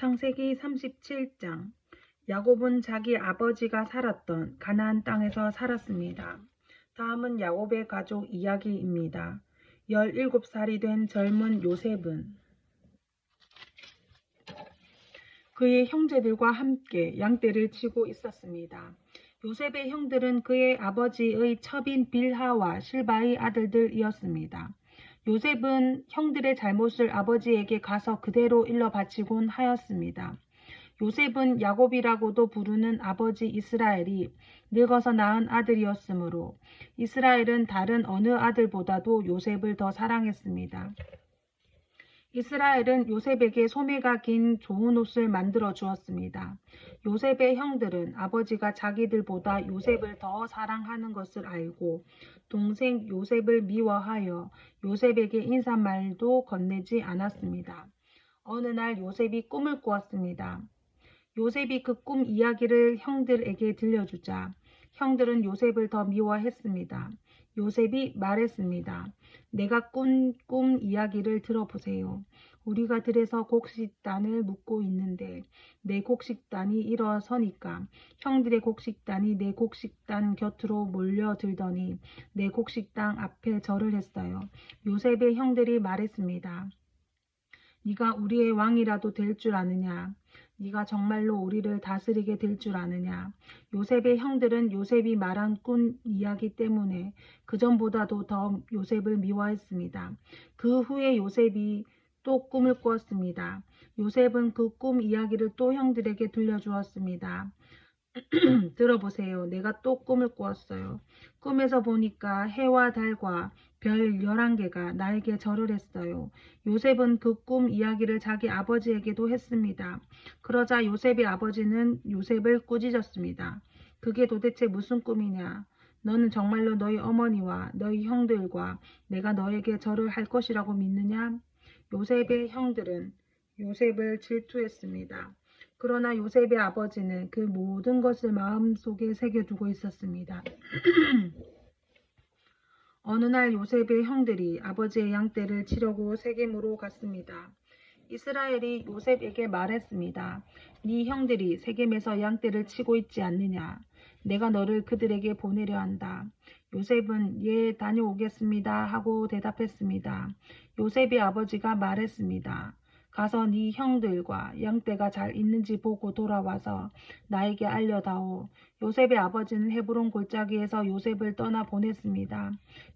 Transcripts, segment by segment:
창세기 37장. 야곱은 자기 아버지가 살았던 가나안 땅에서 살았습니다. 다음은 야곱의 가족 이야기입니다. 17살이 된 젊은 요셉은 그의 형제들과 함께 양떼를 치고 있었습니다. 요셉의 형들은 그의 아버지의 첩인 빌하와 실바의 아들들이었습니다. 요셉은 형들의 잘못을 아버지에게 가서 그대로 일러 바치곤 하였습니다. 요셉은 야곱이라고도 부르는 아버지 이스라엘이 늙어서 낳은 아들이었으므로 이스라엘은 다른 어느 아들보다도 요셉을 더 사랑했습니다. 이스라엘은 요셉에게 소매가 긴 좋은 옷을 만들어 주었습니다. 요셉의 형들은 아버지가 자기들보다 요셉을 더 사랑하는 것을 알고 동생 요셉을 미워하여 요셉에게 인사말도 건네지 않았습니다. 어느 날 요셉이 꿈을 꾸었습니다. 요셉이 그 꿈 이야기를 형들에게 들려주자 형들은 요셉을 더 미워했습니다. 요셉이 말했습니다. 내가 꾼 꿈 이야기를 들어보세요. 우리가 들에서 곡식단을 묻고 있는데 내 곡식단이 일어서니까 형들의 곡식단이 내 곡식단 곁으로 몰려들더니 내 곡식당 앞에 절을 했어요. 요셉의 형들이 말했습니다. 네가 우리의 왕이라도 될 줄 아느냐? 네가 정말로 우리를 다스리게 될 줄 아느냐? 요셉의 형들은 요셉이 말한 꾼 이야기 때문에 그전보다도 더 요셉을 미워했습니다. 그 후에 요셉이 또 꿈을 꾸었습니다. 요셉은 그 꿈 이야기를 또 형들에게 들려주었습니다. 들어보세요. 내가 또 꿈을 꾸었어요. 꿈에서 보니까 해와 달과 별 11개가 나에게 절을 했어요. 요셉은 그 꿈 이야기를 자기 아버지에게도 했습니다. 그러자 요셉의 아버지는 요셉을 꾸짖었습니다. 그게 도대체 무슨 꿈이냐? 너는 정말로 너희 어머니와 너희 형들과 내가 너에게 절을 할 것이라고 믿느냐? 요셉의 형들은 요셉을 질투했습니다. 그러나 요셉의 아버지는 그 모든 것을 마음속에 새겨두고 있었습니다. 어느 날 요셉의 형들이 아버지의 양떼를 치려고 세겜으로 갔습니다. 이스라엘이 요셉에게 말했습니다. 네 형들이 세겜에서 양떼를 치고 있지 않느냐? 내가 너를 그들에게 보내려 한다. 요셉은 예, 다녀오겠습니다 하고 대답했습니다. 요셉의 아버지가 말했습니다. 가서 네 형들과 양떼가 잘 있는지 보고 돌아와서 나에게 알려다오. 요셉의 아버지는 헤브론 골짜기에서 요셉을 떠나 보냈습니다.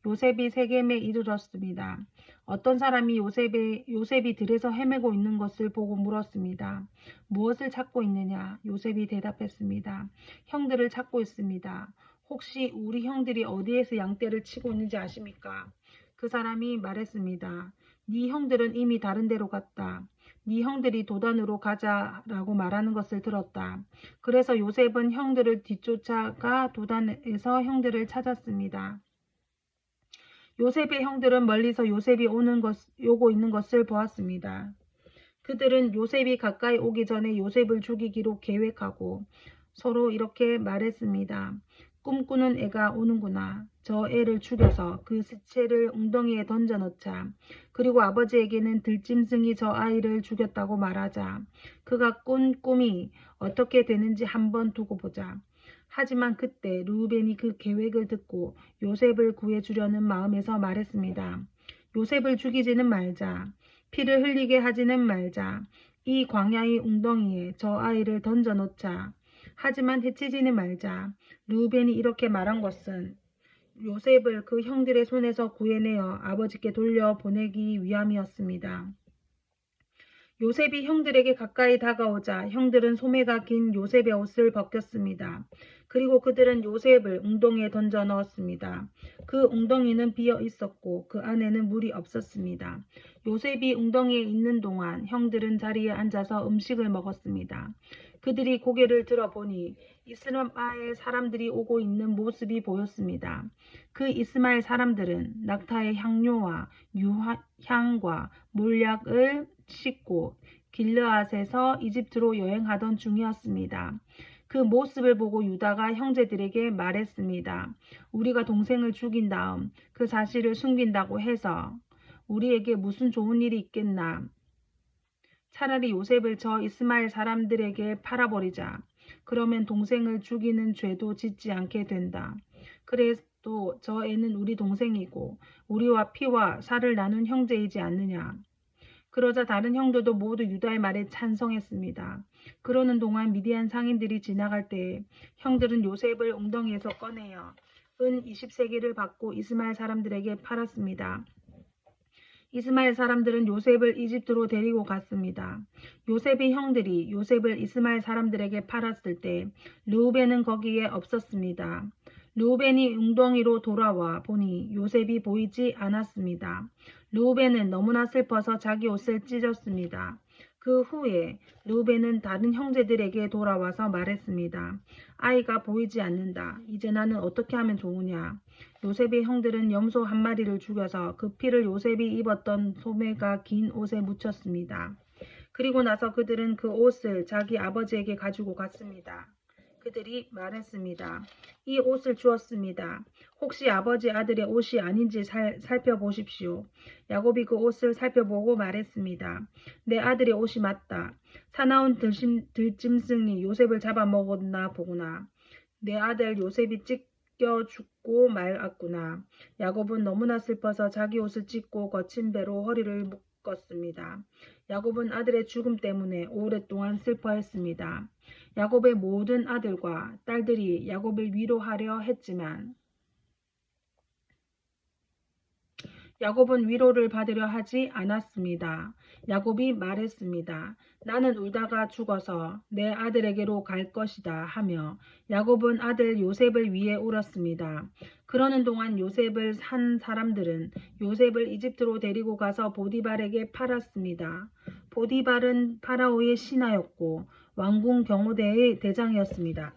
요셉이 세겜에 이르렀습니다. 어떤 사람이 요셉이 들에서 헤매고 있는 것을 보고 물었습니다. 무엇을 찾고 있느냐? 요셉이 대답했습니다. 형들을 찾고 있습니다. 혹시 우리 형들이 어디에서 양떼를 치고 있는지 아십니까? 그 사람이 말했습니다. 네 형들은 이미 다른 데로 갔다. 네 형들이 도단으로 가자라고 말하는 것을 들었다. 그래서 요셉은 형들을 뒤쫓아가 도단에서 형들을 찾았습니다. 요셉의 형들은 멀리서 요셉이 오고 있는 것을 보았습니다. 그들은 요셉이 가까이 오기 전에 요셉을 죽이기로 계획하고 서로 이렇게 말했습니다. 꿈꾸는 애가 오는구나. 저 애를 죽여서 그 시체를 웅덩이에 던져넣자. 그리고 아버지에게는 들짐승이 저 아이를 죽였다고 말하자. 그가 꾼 꿈이 어떻게 되는지 한번 두고 보자. 하지만 그때 르우벤이 그 계획을 듣고 요셉을 구해주려는 마음에서 말했습니다. 요셉을 죽이지는 말자. 피를 흘리게 하지는 말자. 이 광야의 웅덩이에 저 아이를 던져놓자. 하지만 해치지는 말자. 르우벤이 이렇게 말한 것은 요셉을 그 형들의 손에서 구해내어 아버지께 돌려보내기 위함이었습니다. 요셉이 형들에게 가까이 다가오자 형들은 소매가 긴 요셉의 옷을 벗겼습니다. 그리고 그들은 요셉을 웅덩이에 던져 넣었습니다. 그 웅덩이는 비어 있었고 그 안에는 물이 없었습니다. 요셉이 웅덩이에 있는 동안 형들은 자리에 앉아서 음식을 먹었습니다. 그들이 고개를 들어보니 이스마엘 사람들이 오고 있는 모습이 보였습니다. 그 이스마엘 사람들은 낙타의 향료와 유향과 몰약을 싣고 길르앗에서 이집트로 여행하던 중이었습니다. 그 모습을 보고 유다가 형제들에게 말했습니다. 우리가 동생을 죽인 다음 그 사실을 숨긴다고 해서 우리에게 무슨 좋은 일이 있겠나? 차라리 요셉을 저 이스마엘 사람들에게 팔아버리자. 그러면 동생을 죽이는 죄도 짓지 않게 된다. 그래도 저 애는 우리 동생이고 우리와 피와 살을 나눈 형제이지 않느냐. 그러자 다른 형들도 모두 유다의 말에 찬성했습니다. 그러는 동안 미디안 상인들이 지나갈 때에 형들은 요셉을 웅덩이에서 꺼내어 은 20세겔을 받고 이스마엘 사람들에게 팔았습니다. 이스마엘 사람들은 요셉을 이집트로 데리고 갔습니다. 요셉의 형들이 요셉을 이스마엘 사람들에게 팔았을 때 르우벤은 거기에 없었습니다. 르우벤이 웅덩이로 돌아와 보니 요셉이 보이지 않았습니다. 르우벤은 너무나 슬퍼서 자기 옷을 찢었습니다. 그 후에 르우벤은 다른 형제들에게 돌아와서 말했습니다. 아이가 보이지 않는다. 이제 나는 어떻게 하면 좋으냐. 요셉의 형들은 염소 한 마리를 죽여서 그 피를 요셉이 입었던 소매가 긴 옷에 묻혔습니다. 그리고 나서 그들은 그 옷을 자기 아버지에게 가지고 갔습니다. 그들이 말했습니다. 이 옷을 주었습니다. 혹시 아버지 아들의 옷이 아닌지 살펴보십시오. 야곱이 그 옷을 살펴보고 말했습니다. 내 아들의 옷이 맞다. 사나운 들짐승이 요셉을 잡아먹었나 보구나. 내 아들 요셉이 찢겨 죽고 말았구나. 야곱은 너무나 슬퍼서 자기 옷을 찢고 거친 배로 허리를 묶었습니다. 야곱은 아들의 죽음 때문에 오랫동안 슬퍼했습니다. 야곱의 모든 아들과 딸들이 야곱을 위로하려 했지만 야곱은 위로를 받으려 하지 않았습니다. 야곱이 말했습니다. 나는 울다가 죽어서 내 아들에게로 갈 것이다 하며 야곱은 아들 요셉을 위해 울었습니다. 그러는 동안 요셉을 산 사람들은 요셉을 이집트로 데리고 가서 보디발에게 팔았습니다. 보디발은 파라오의 신하였고 왕궁 경호대의 대장이었습니다.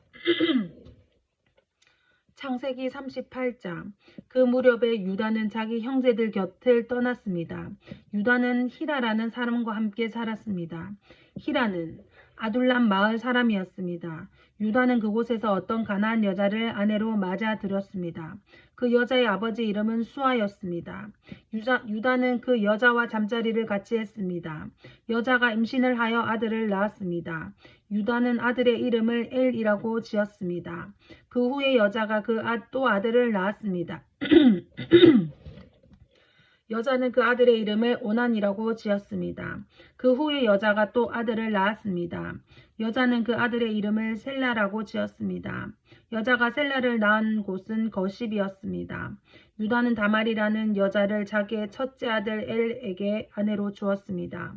창세기 38장. 그 무렵에 유다는 자기 형제들 곁을 떠났습니다. 유다는 히라라는 사람과 함께 살았습니다. 히라는 아둘람 마을 사람이었습니다. 유다는 그곳에서 어떤 가나안 여자를 아내로 맞아들였습니다. 그 여자의 아버지 이름은 수아였습니다. 유다는 그 여자와 잠자리를 같이 했습니다. 여자가 임신을 하여 아들을 낳았습니다. 유다는 아들의 이름을 엘이라고 지었습니다. 그 후에 여자가 또 아들을 낳았습니다. 여자는 그 아들의 이름을 오난이라고 지었습니다. 그 후에 여자가 또 아들을 낳았습니다. 여자는 그 아들의 이름을 셀라라고 지었습니다. 여자가 셀라를 낳은 곳은 거십이었습니다. 유다는 다말이라는 여자를 자기의 첫째 아들 엘에게 아내로 주었습니다.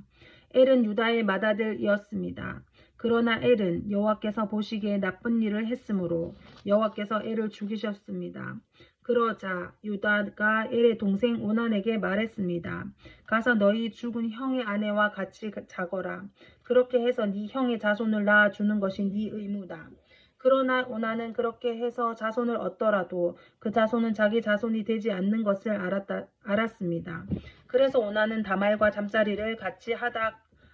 엘은 유다의 맏아들이었습니다. 그러나 엘은 여호와께서 보시기에 나쁜 일을 했으므로 여호와께서 엘을 죽이셨습니다. 그러자 유다가 엘의 동생 오난에게 말했습니다. 가서 너희 죽은 형의 아내와 같이 자거라. 그렇게 해서 네 형의 자손을 낳아주는 것이 네 의무다. 그러나 오난은 그렇게 해서 자손을 얻더라도 그 자손은 자기 자손이 되지 않는 것을 알았습니다. 그래서 오난은 다말과 잠자리를 같이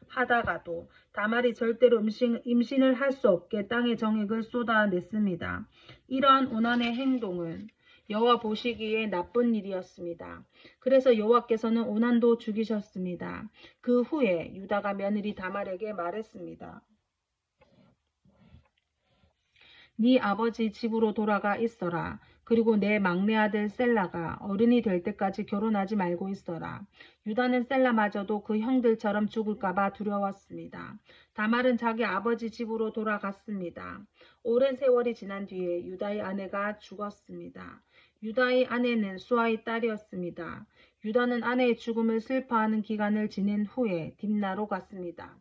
하다가도 다말이 절대로 임신을 할 수 없게 땅에 정액을 쏟아냈습니다. 이러한 오난의 행동은 여호와 보시기에 나쁜 일이었습니다. 그래서 여호와께서는 오난도 죽이셨습니다. 그 후에 유다가 며느리 다말에게 말했습니다. 네 아버지 집으로 돌아가 있어라. 그리고 내 막내 아들 셀라가 어른이 될 때까지 결혼하지 말고 있어라. 유다는 셀라마저도 그 형들처럼 죽을까봐 두려웠습니다. 다말은 자기 아버지 집으로 돌아갔습니다. 오랜 세월이 지난 뒤에 유다의 아내가 죽었습니다. 유다의 아내는 수아의 딸이었습니다. 유다는 아내의 죽음을 슬퍼하는 기간을 지낸 후에 딥나로 갔습니다.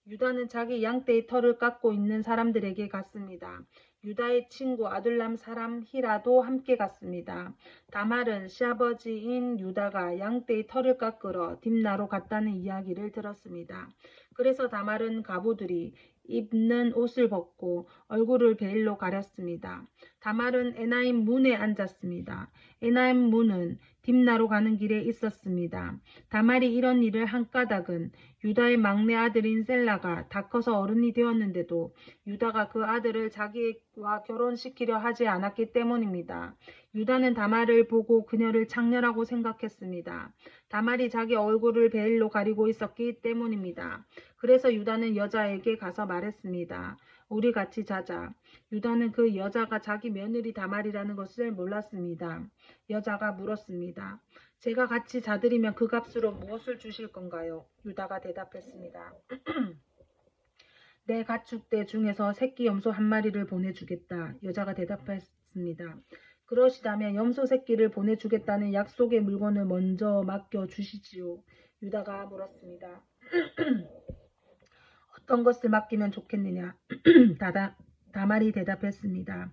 유다는 자기 양떼의 털을 깎고 있는 사람들에게 갔습니다. 유다의 친구 아둘람 사람 히라도 함께 갔습니다. 다말은 시아버지인 유다가 양떼의 털을 깎으러 딥나로 갔다는 이야기를 들었습니다. 그래서 다말은 가부들이 입는 옷을 벗고 얼굴을 베일로 가렸습니다. 다말은 에나임 문에 앉았습니다. 에나임 문은 딥나로 가는 길에 있었습니다. 다말이 이런 일을 한 까닭은 유다의 막내 아들인 셀라가 다 커서 어른이 되었는데도 유다가 그 아들을 자기와 결혼시키려 하지 않았기 때문입니다. 유다는 다말을 보고 그녀를 창녀라고 생각했습니다. 다말이 자기 얼굴을 베일로 가리고 있었기 때문입니다. 그래서 유다는 여자에게 가서 말했습니다. 우리 같이 자자. 유다는 그 여자가 자기 며느리 다말이라는 것을 몰랐습니다. 여자가 물었습니다. 제가 같이 자드리면 그 값으로 무엇을 주실 건가요? 유다가 대답했습니다. 내 가축대 중에서 새끼 염소 한 마리를 보내주겠다. 여자가 대답했습니다. 그러시다면 염소 새끼를 보내주겠다는 약속의 물건을 먼저 맡겨주시지요. 유다가 물었습니다. 어떤 것을 맡기면 좋겠느냐? 다말이 대답했습니다.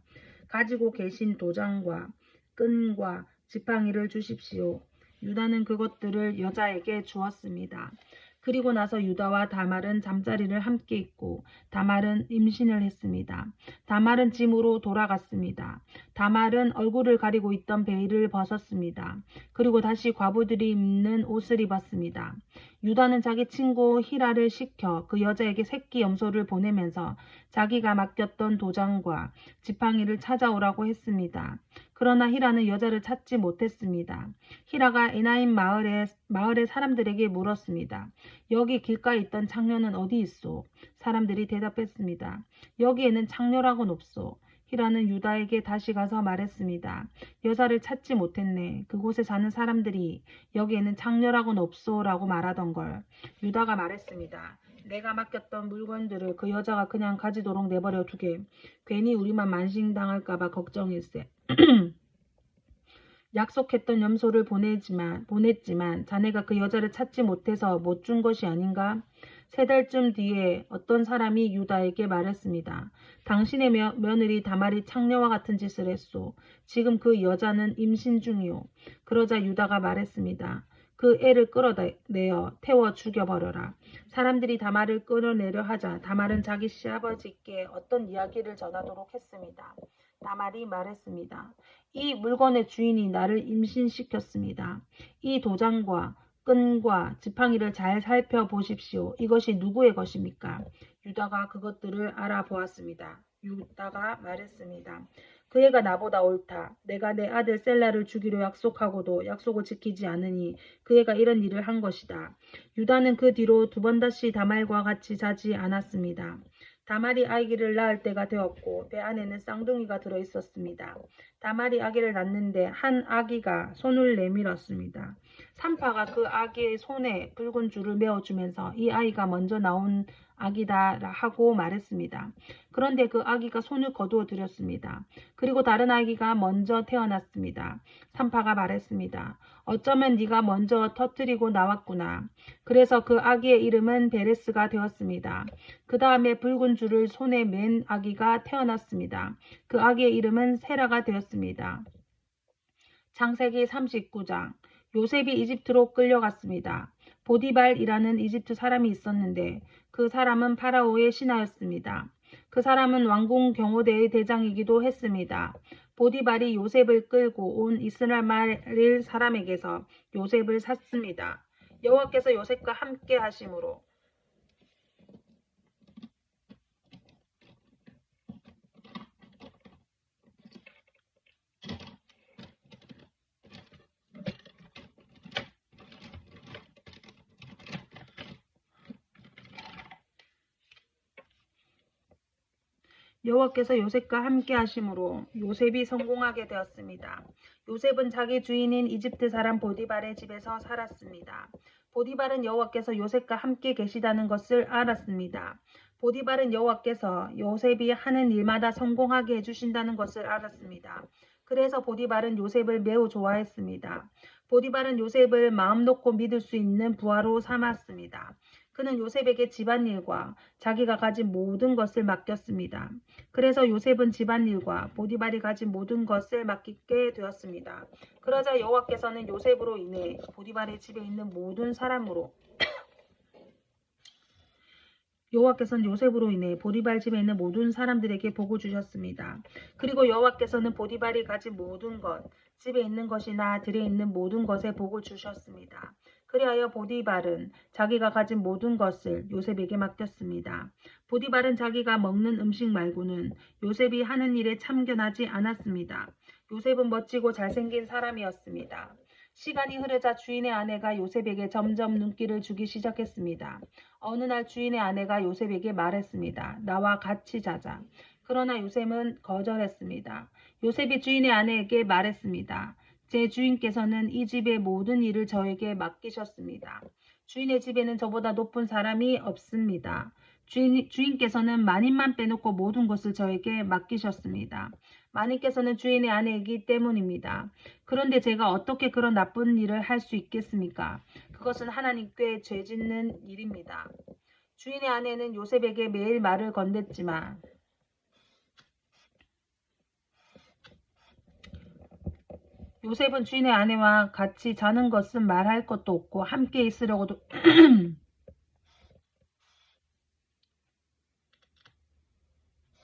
가지고 계신 도장과 끈과 지팡이를 주십시오. 유다는 그것들을 여자에게 주었습니다. 그리고 나서 유다와 다말은 잠자리를 함께 했고 다말은 임신을 했습니다. 다말은 짐으로 돌아갔습니다. 다말은 얼굴을 가리고 있던 베일을 벗었습니다. 그리고 다시 과부들이 입는 옷을 입었습니다. 유다는 자기 친구 히라를 시켜 그 여자에게 새끼 염소를 보내면서 자기가 맡겼던 도장과 지팡이를 찾아오라고 했습니다. 그러나 히라는 여자를 찾지 못했습니다. 히라가 에나임 마을의 사람들에게 물었습니다. 여기 길가에 있던 창녀는 어디 있소? 사람들이 대답했습니다. 여기에는 창녀라고는 없소. 히라는 유다에게 다시 가서 말했습니다. 여자를 찾지 못했네. 그곳에 사는 사람들이 여기에는 창녀라고는 없소라고 말하던걸. 유다가 말했습니다. 내가 맡겼던 물건들을 그 여자가 그냥 가지도록 내버려 두게. 괜히 우리만 만신당할까봐 걱정일세. 약속했던 염소를 보냈지만 자네가 그 여자를 찾지 못해서 못 준 것이 아닌가? 3달쯤 뒤에 어떤 사람이 유다에게 말했습니다. 당신의 며느리 다말이 창녀와 같은 짓을 했소. 지금 그 여자는 임신 중이오. 그러자 유다가 말했습니다. 그 애를 끌어내어 태워 죽여버려라. 사람들이 다말을 끌어내려 하자 다말은 자기 시아버지께 어떤 이야기를 전하도록 했습니다. 다말이 말했습니다. 이 물건의 주인이 나를 임신시켰습니다. 이 도장과 끈과 지팡이를 잘 살펴보십시오. 이것이 누구의 것입니까? 유다가 그것들을 알아보았습니다. 유다가 말했습니다. 그 애가 나보다 옳다. 내가 내 아들 셀라를 주기로 약속하고도 약속을 지키지 않으니 그 애가 이런 일을 한 것이다. 유다는 그 뒤로 2번 다시 다말과 같이 자지 않았습니다. 다말이 아기를 낳을 때가 되었고 배 안에는 쌍둥이가 들어있었습니다. 다말이 아기를 낳는데 한 아기가 손을 내밀었습니다. 산파가 그 아기의 손에 붉은 줄을 메어주면서 이 아이가 먼저 나온 아기다 하고 말했습니다. 그런데 그 아기가 손을 거두어 들였습니다. 그리고 다른 아기가 먼저 태어났습니다. 산파가 말했습니다. 어쩌면 네가 먼저 터뜨리고 나왔구나. 그래서 그 아기의 이름은 베레스가 되었습니다. 그 다음에 붉은 줄을 손에 맨 아기가 태어났습니다. 그 아기의 이름은 세라가 되었습니다. 창세기 39장 요셉이 이집트로 끌려갔습니다. 보디발이라는 이집트 사람이 있었는데 그 사람은 파라오의 신하였습니다. 그 사람은 왕궁 경호대의 대장이기도 했습니다. 보디발이 요셉을 끌고 온 이스라엘 사람에게서 요셉을 샀습니다. 여호와께서 요셉과 함께 하심으로 여호와께서 요셉과 함께 하심으로 요셉이 성공하게 되었습니다. 요셉은 자기 주인인 이집트 사람 보디발의 집에서 살았습니다. 보디발은 여호와께서 요셉과 함께 계시다는 것을 알았습니다. 보디발은 여호와께서 요셉이 하는 일마다 성공하게 해주신다는 것을 알았습니다. 그래서 보디발은 요셉을 매우 좋아했습니다. 보디발은 요셉을 마음 놓고 믿을 수 있는 부하로 삼았습니다. 그는 요셉에게 집안일과 자기가 가진 모든 것을 맡겼습니다. 그래서 요셉은 집안일과 보디발이 가진 모든 것을 맡기게 되었습니다. 그러자 여호와께서는 요셉으로 인해 보디발의 집에 있는 모든 사람으로 여호와께서는 요셉으로 인해 보디발 집에 있는 모든 사람들에게 복을 주셨습니다. 그리고 여호와께서는 보디발이 가진 모든 것, 집에 있는 것이나 들에 있는 모든 것에 복을 주셨습니다. 그리하여 보디발은 자기가 가진 모든 것을 요셉에게 맡겼습니다. 보디발은 자기가 먹는 음식 말고는 요셉이 하는 일에 참견하지 않았습니다. 요셉은 멋지고 잘생긴 사람이었습니다. 시간이 흐르자 주인의 아내가 요셉에게 점점 눈길을 주기 시작했습니다. 어느 날 주인의 아내가 요셉에게 말했습니다. 나와 같이 자자. 그러나 요셉은 거절했습니다. 요셉이 주인의 아내에게 말했습니다. 제 주인께서는 이 집의 모든 일을 저에게 맡기셨습니다. 주인의 집에는 저보다 높은 사람이 없습니다. 주인께서는 마님만 빼놓고 모든 것을 저에게 맡기셨습니다. 마님께서는 주인의 아내이기 때문입니다. 그런데 제가 어떻게 그런 나쁜 일을 할 수 있겠습니까? 그것은 하나님께 죄짓는 일입니다. 주인의 아내는 요셉에게 매일 말을 건넸지만 요셉은 주인의 아내와 같이 자는 것은 말할 것도 없고 함께 있으려고도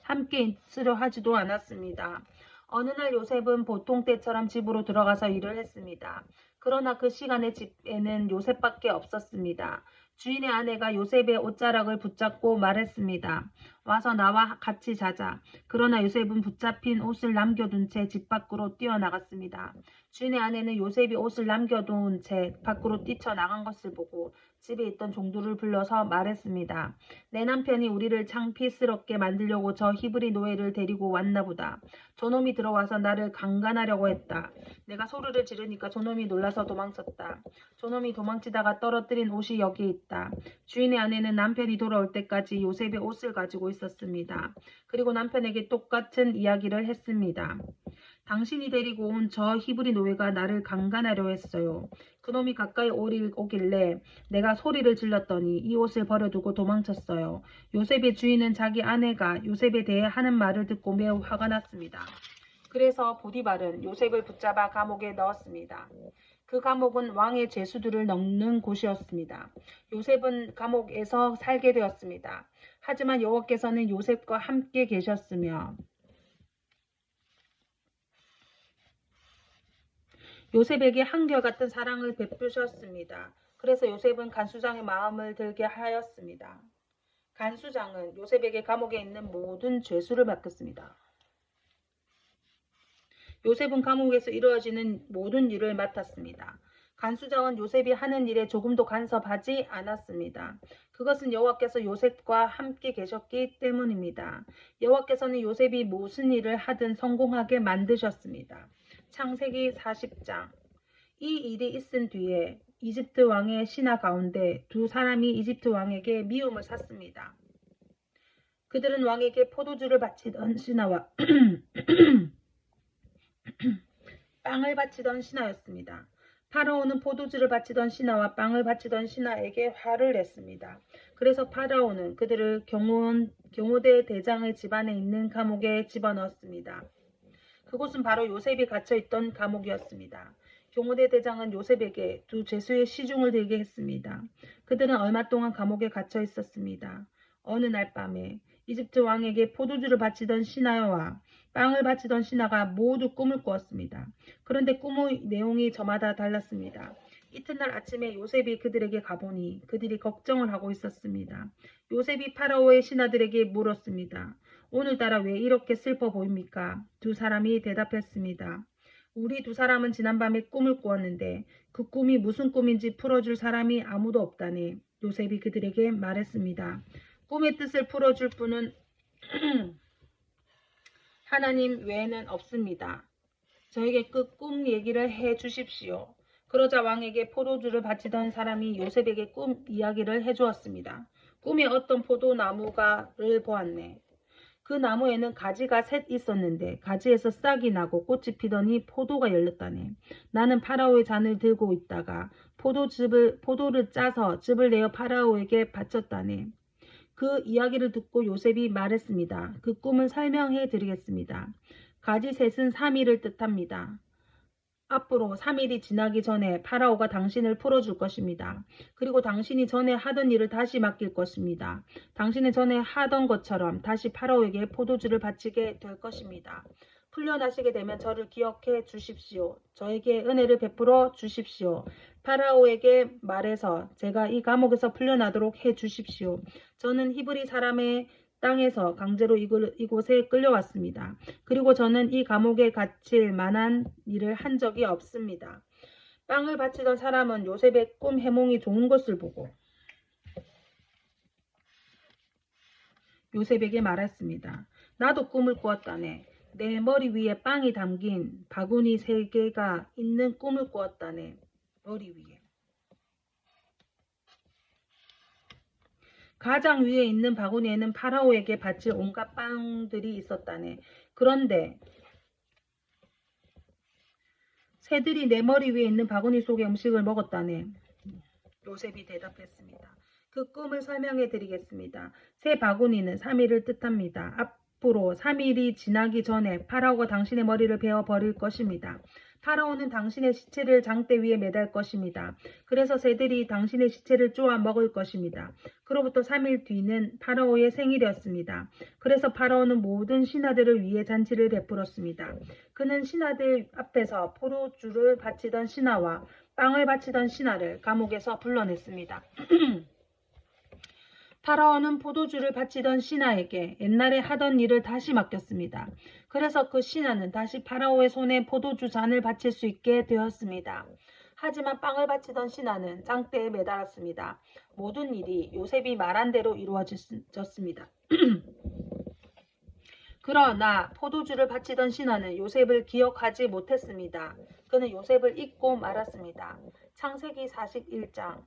함께 있으려 하지도 않았습니다. 어느 날 요셉은 보통 때처럼 집으로 들어가서 일을 했습니다. 그러나 그 시간에 집에는 요셉밖에 없었습니다. 주인의 아내가 요셉의 옷자락을 붙잡고 말했습니다. 와서 나와 같이 자자. 그러나 요셉은 붙잡힌 옷을 남겨둔 채 집 밖으로 뛰어나갔습니다. 주인의 아내는 요셉이 옷을 남겨둔 채 밖으로 뛰쳐나간 것을 보고 집에 있던 종들을 불러서 말했습니다. 내 남편이 우리를 창피스럽게 만들려고 저 히브리 노예를 데리고 왔나 보다. 저놈이 들어와서 나를 강간하려고 했다. 내가 소리를 지르니까 저놈이 놀라서 도망쳤다. 저놈이 도망치다가 떨어뜨린 옷이 여기에 있다. 주인의 아내는 남편이 돌아올 때까지 요셉의 옷을 가지고 있었습니다. 그리고 남편에게 똑같은 이야기를 했습니다. 당신이 데리고 온 저 히브리 노예가 나를 강간하려 했어요. 그놈이 가까이 오길래 내가 소리를 질렀더니 이 옷을 버려두고 도망쳤어요. 요셉의 주인은 자기 아내가 요셉에 대해 하는 말을 듣고 매우 화가 났습니다. 그래서 보디발은 요셉을 붙잡아 감옥에 넣었습니다. 그 감옥은 왕의 죄수들을 넣는 곳이었습니다. 요셉은 감옥에서 살게 되었습니다. 하지만 여호와께서는 요셉과 함께 계셨으며 요셉에게 한결같은 사랑을 베푸셨습니다. 그래서 요셉은 간수장의 마음을 들게 하였습니다. 간수장은 요셉에게 감옥에 있는 모든 죄수를 맡겼습니다. 요셉은 감옥에서 이루어지는 모든 일을 맡았습니다. 간수장은 요셉이 하는 일에 조금도 간섭하지 않았습니다. 그것은 여호와께서 요셉과 함께 계셨기 때문입니다. 여호와께서는 요셉이 무슨 일을 하든 성공하게 만드셨습니다. 창세기 40장. 이 일이 있은 뒤에 이집트 왕의 신하 가운데 두 사람이 이집트 왕에게 미움을 샀습니다. 그들은 왕에게 포도주를 바치던 신하와 빵을 바치던 신하였습니다. 파라오는 포도주를 바치던 신하와 빵을 바치던 신하에게 화를 냈습니다. 그래서 파라오는 그들을 경호대 대장의 집안에 있는 감옥에 집어넣었습니다. 그곳은 바로 요셉이 갇혀있던 감옥이었습니다. 경호대 대장은 요셉에게 두 죄수의 시중을 들게 했습니다. 그들은 얼마 동안 감옥에 갇혀 있었습니다. 어느 날 밤에 이집트 왕에게 포도주를 바치던 신하와 빵을 바치던 신하가 모두 꿈을 꾸었습니다. 그런데 꿈의 내용이 저마다 달랐습니다. 이튿날 아침에 요셉이 그들에게 가보니 그들이 걱정을 하고 있었습니다. 요셉이 파라오의 신하들에게 물었습니다. 오늘따라 왜 이렇게 슬퍼 보입니까? 두 사람이 대답했습니다. 우리 두 사람은 지난밤에 꿈을 꾸었는데 그 꿈이 무슨 꿈인지 풀어줄 사람이 아무도 없다네. 요셉이 그들에게 말했습니다. 꿈의 뜻을 풀어줄 분은 하나님 외에는 없습니다. 저에게 그 꿈 얘기를 해 주십시오. 그러자 왕에게 포도주를 바치던 사람이 요셉에게 꿈 이야기를 해주었습니다. 꿈에 어떤 포도나무가를 보았네. 그 나무에는 가지가 셋 있었는데 가지에서 싹이 나고 꽃이 피더니 포도가 열렸다네. 나는 파라오의 잔을 들고 있다가 포도를 짜서 즙을 내어 파라오에게 바쳤다네. 그 이야기를 듣고 요셉이 말했습니다. 그 꿈을 설명해 드리겠습니다. 가지 셋은 3일을 뜻합니다. 앞으로 3일이 지나기 전에 파라오가 당신을 풀어줄 것입니다. 그리고 당신이 전에 하던 일을 다시 맡길 것입니다. 당신이 전에 하던 것처럼 다시 파라오에게 포도주를 바치게 될 것입니다. 풀려나시게 되면 저를 기억해 주십시오. 저에게 은혜를 베풀어 주십시오. 파라오에게 말해서 제가 이 감옥에서 풀려나도록 해 주십시오. 저는 히브리 사람의 땅에서 강제로 이곳에 끌려왔습니다. 그리고 저는 이 감옥에 갇힐 만한 일을 한 적이 없습니다. 빵을 바치던 사람은 요셉의 꿈 해몽이 좋은 것을 보고 요셉에게 말했습니다. 나도 꿈을 꾸었다네. 내 머리 위에 빵이 담긴 바구니 3개가 있는 꿈을 꾸었다네. 머리 위에. 가장 위에 있는 바구니에는 파라오에게 바칠 온갖 빵들이 있었다네. 그런데 새들이 내 머리 위에 있는 바구니 속의 음식을 먹었다네. 요셉이 대답했습니다. 그 꿈을 설명해 드리겠습니다. 새 바구니는 3일을 뜻합니다. 앞으로 3일이 지나기 전에 파라오가 당신의 머리를 베어 버릴 것입니다. 파라오는 당신의 시체를 장대 위에 매달 것입니다. 그래서 새들이 당신의 시체를 쪼아 먹을 것입니다. 그로부터 3일 뒤는 파라오의 생일이었습니다. 그래서 파라오는 모든 신하들을 위해 잔치를 베풀었습니다. 그는 신하들 앞에서 포도주를 바치던 신하와 빵을 바치던 신하를 감옥에서 불러냈습니다. 파라오는 포도주를 바치던 신하에게 옛날에 하던 일을 다시 맡겼습니다. 그래서 그 신하는 다시 파라오의 손에 포도주 잔을 바칠 수 있게 되었습니다. 하지만 빵을 바치던 신하는 장대에 매달았습니다. 모든 일이 요셉이 말한 대로 이루어졌습니다. 그러나 포도주를 바치던 신하는 요셉을 기억하지 못했습니다. 그는 요셉을 잊고 말았습니다. 창세기 41장.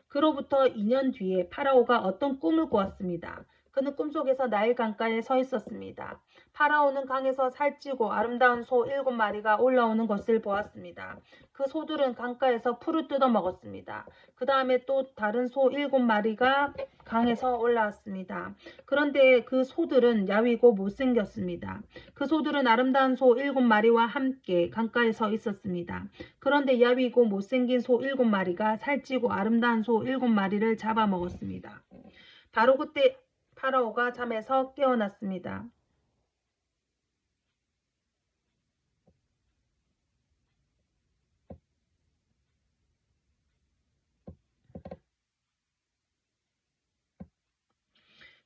그로부터 2년 뒤에 파라오가 어떤 꿈을 꾸었습니다. 그는 꿈속에서 나일 강가에 서 있었습니다. 파라오는 강에서 살찌고 아름다운 소 7마리가 올라오는 것을 보았습니다. 그 소들은 강가에서 풀을 뜯어 먹었습니다. 그 다음에 또 다른 소 7마리가 강에서 올라왔습니다. 그런데 그 소들은 야위고 못생겼습니다. 그 소들은 아름다운 소 7마리와 함께 강가에 서 있었습니다. 그런데 야위고 못생긴 소 7마리가 살찌고 아름다운 소 7마리를 잡아먹었습니다. 바로 그때 파라오가 잠에서 깨어났습니다.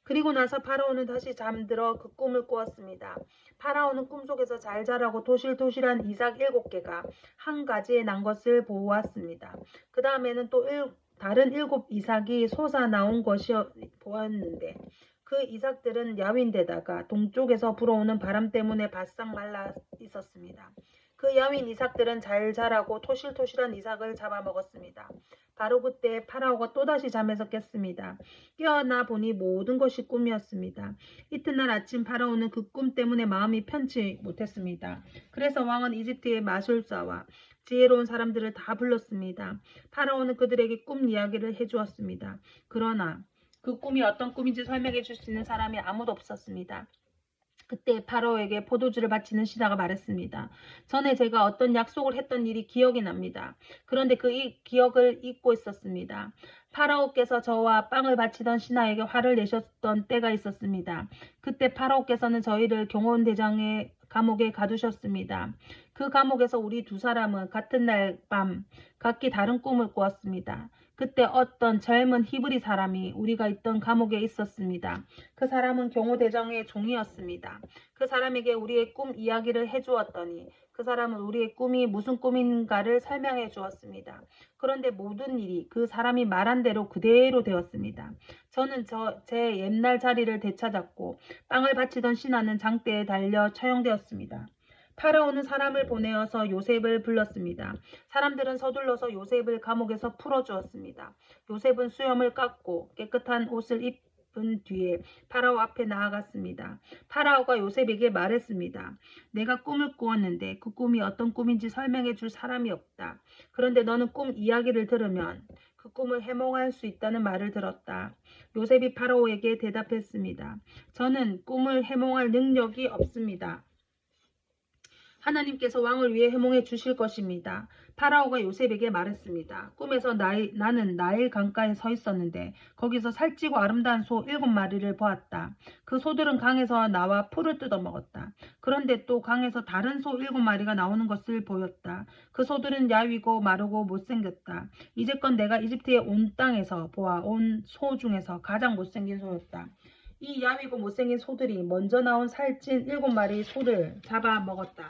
그리고 나서 파라오는 다시 잠들어 그 꿈을 꾸었습니다. 파라오는 꿈속에서 잘 자라고 토실토실한 이삭 7개가 한 가지에 난 것을 보았습니다. 그 다음에는 또 다른 7 이삭이 솟아나온 것이 보였는데 그 이삭들은 야윈데다가 동쪽에서 불어오는 바람 때문에 바싹 말라 있었습니다. 그 야윈 이삭들은 잘 자라고 토실토실한 이삭을 잡아먹었습니다. 바로 그때 파라오가 또다시 잠에서 깼습니다. 깨어나 보니 모든 것이 꿈이었습니다. 이튿날 아침 파라오는 그 꿈 때문에 마음이 편치 못했습니다. 그래서 왕은 이집트의 마술사와 지혜로운 사람들을 다 불렀습니다. 파라오는 그들에게 꿈 이야기를 해주었습니다. 그러나 그 꿈이 어떤 꿈인지 설명해 줄 수 있는 사람이 아무도 없었습니다. 그때 파라오에게 포도주를 바치는 신하가 말했습니다. 전에 제가 어떤 약속을 했던 일이 기억이 납니다. 그런데 그 기억을 잊고 있었습니다. 파라오께서 저와 빵을 바치던 신하에게 화를 내셨던 때가 있었습니다. 그때 파라오께서는 저희를 경호원대장의 감옥에 가두셨습니다. 그 감옥에서 우리 2사람은 같은 날 밤 각기 다른 꿈을 꾸었습니다. 그때 어떤 젊은 히브리 사람이 우리가 있던 감옥에 있었습니다. 그 사람은 경호대장의 종이었습니다. 그 사람에게 우리의 꿈 이야기를 해주었더니 그 사람은 우리의 꿈이 무슨 꿈인가를 설명해 주었습니다. 그런데 모든 일이 그 사람이 말한 대로 그대로 되었습니다. 저는 제 옛날 자리를 되찾았고 빵을 바치던 신하는 장대에 달려 처형되었습니다. 파라오는 사람을 보내어서 요셉을 불렀습니다. 사람들은 서둘러서 요셉을 감옥에서 풀어주었습니다. 요셉은 수염을 깎고 깨끗한 옷을 입은 뒤에 파라오 앞에 나아갔습니다. 파라오가 요셉에게 말했습니다. 내가 꿈을 꾸었는데 그 꿈이 어떤 꿈인지 설명해 줄 사람이 없다. 그런데 너는 꿈 이야기를 들으면 그 꿈을 해몽할 수 있다는 말을 들었다. 요셉이 파라오에게 대답했습니다. 저는 꿈을 해몽할 능력이 없습니다. 하나님께서 왕을 위해 해몽해 주실 것입니다. 파라오가 요셉에게 말했습니다. 꿈에서 나는 나일 강가에 서 있었는데 거기서 살찌고 아름다운 소 7마리를 보았다. 그 소들은 강에서 나와 풀을 뜯어먹었다. 그런데 또 강에서 다른 소 7마리가 나오는 것을 보였다. 그 소들은 야위고 마르고 못생겼다. 이제껏 내가 이집트의 온 땅에서 보아온 소 중에서 가장 못생긴 소였다. 이 야위고 못생긴 소들이 먼저 나온 살찐 7마리 소를 잡아먹었다.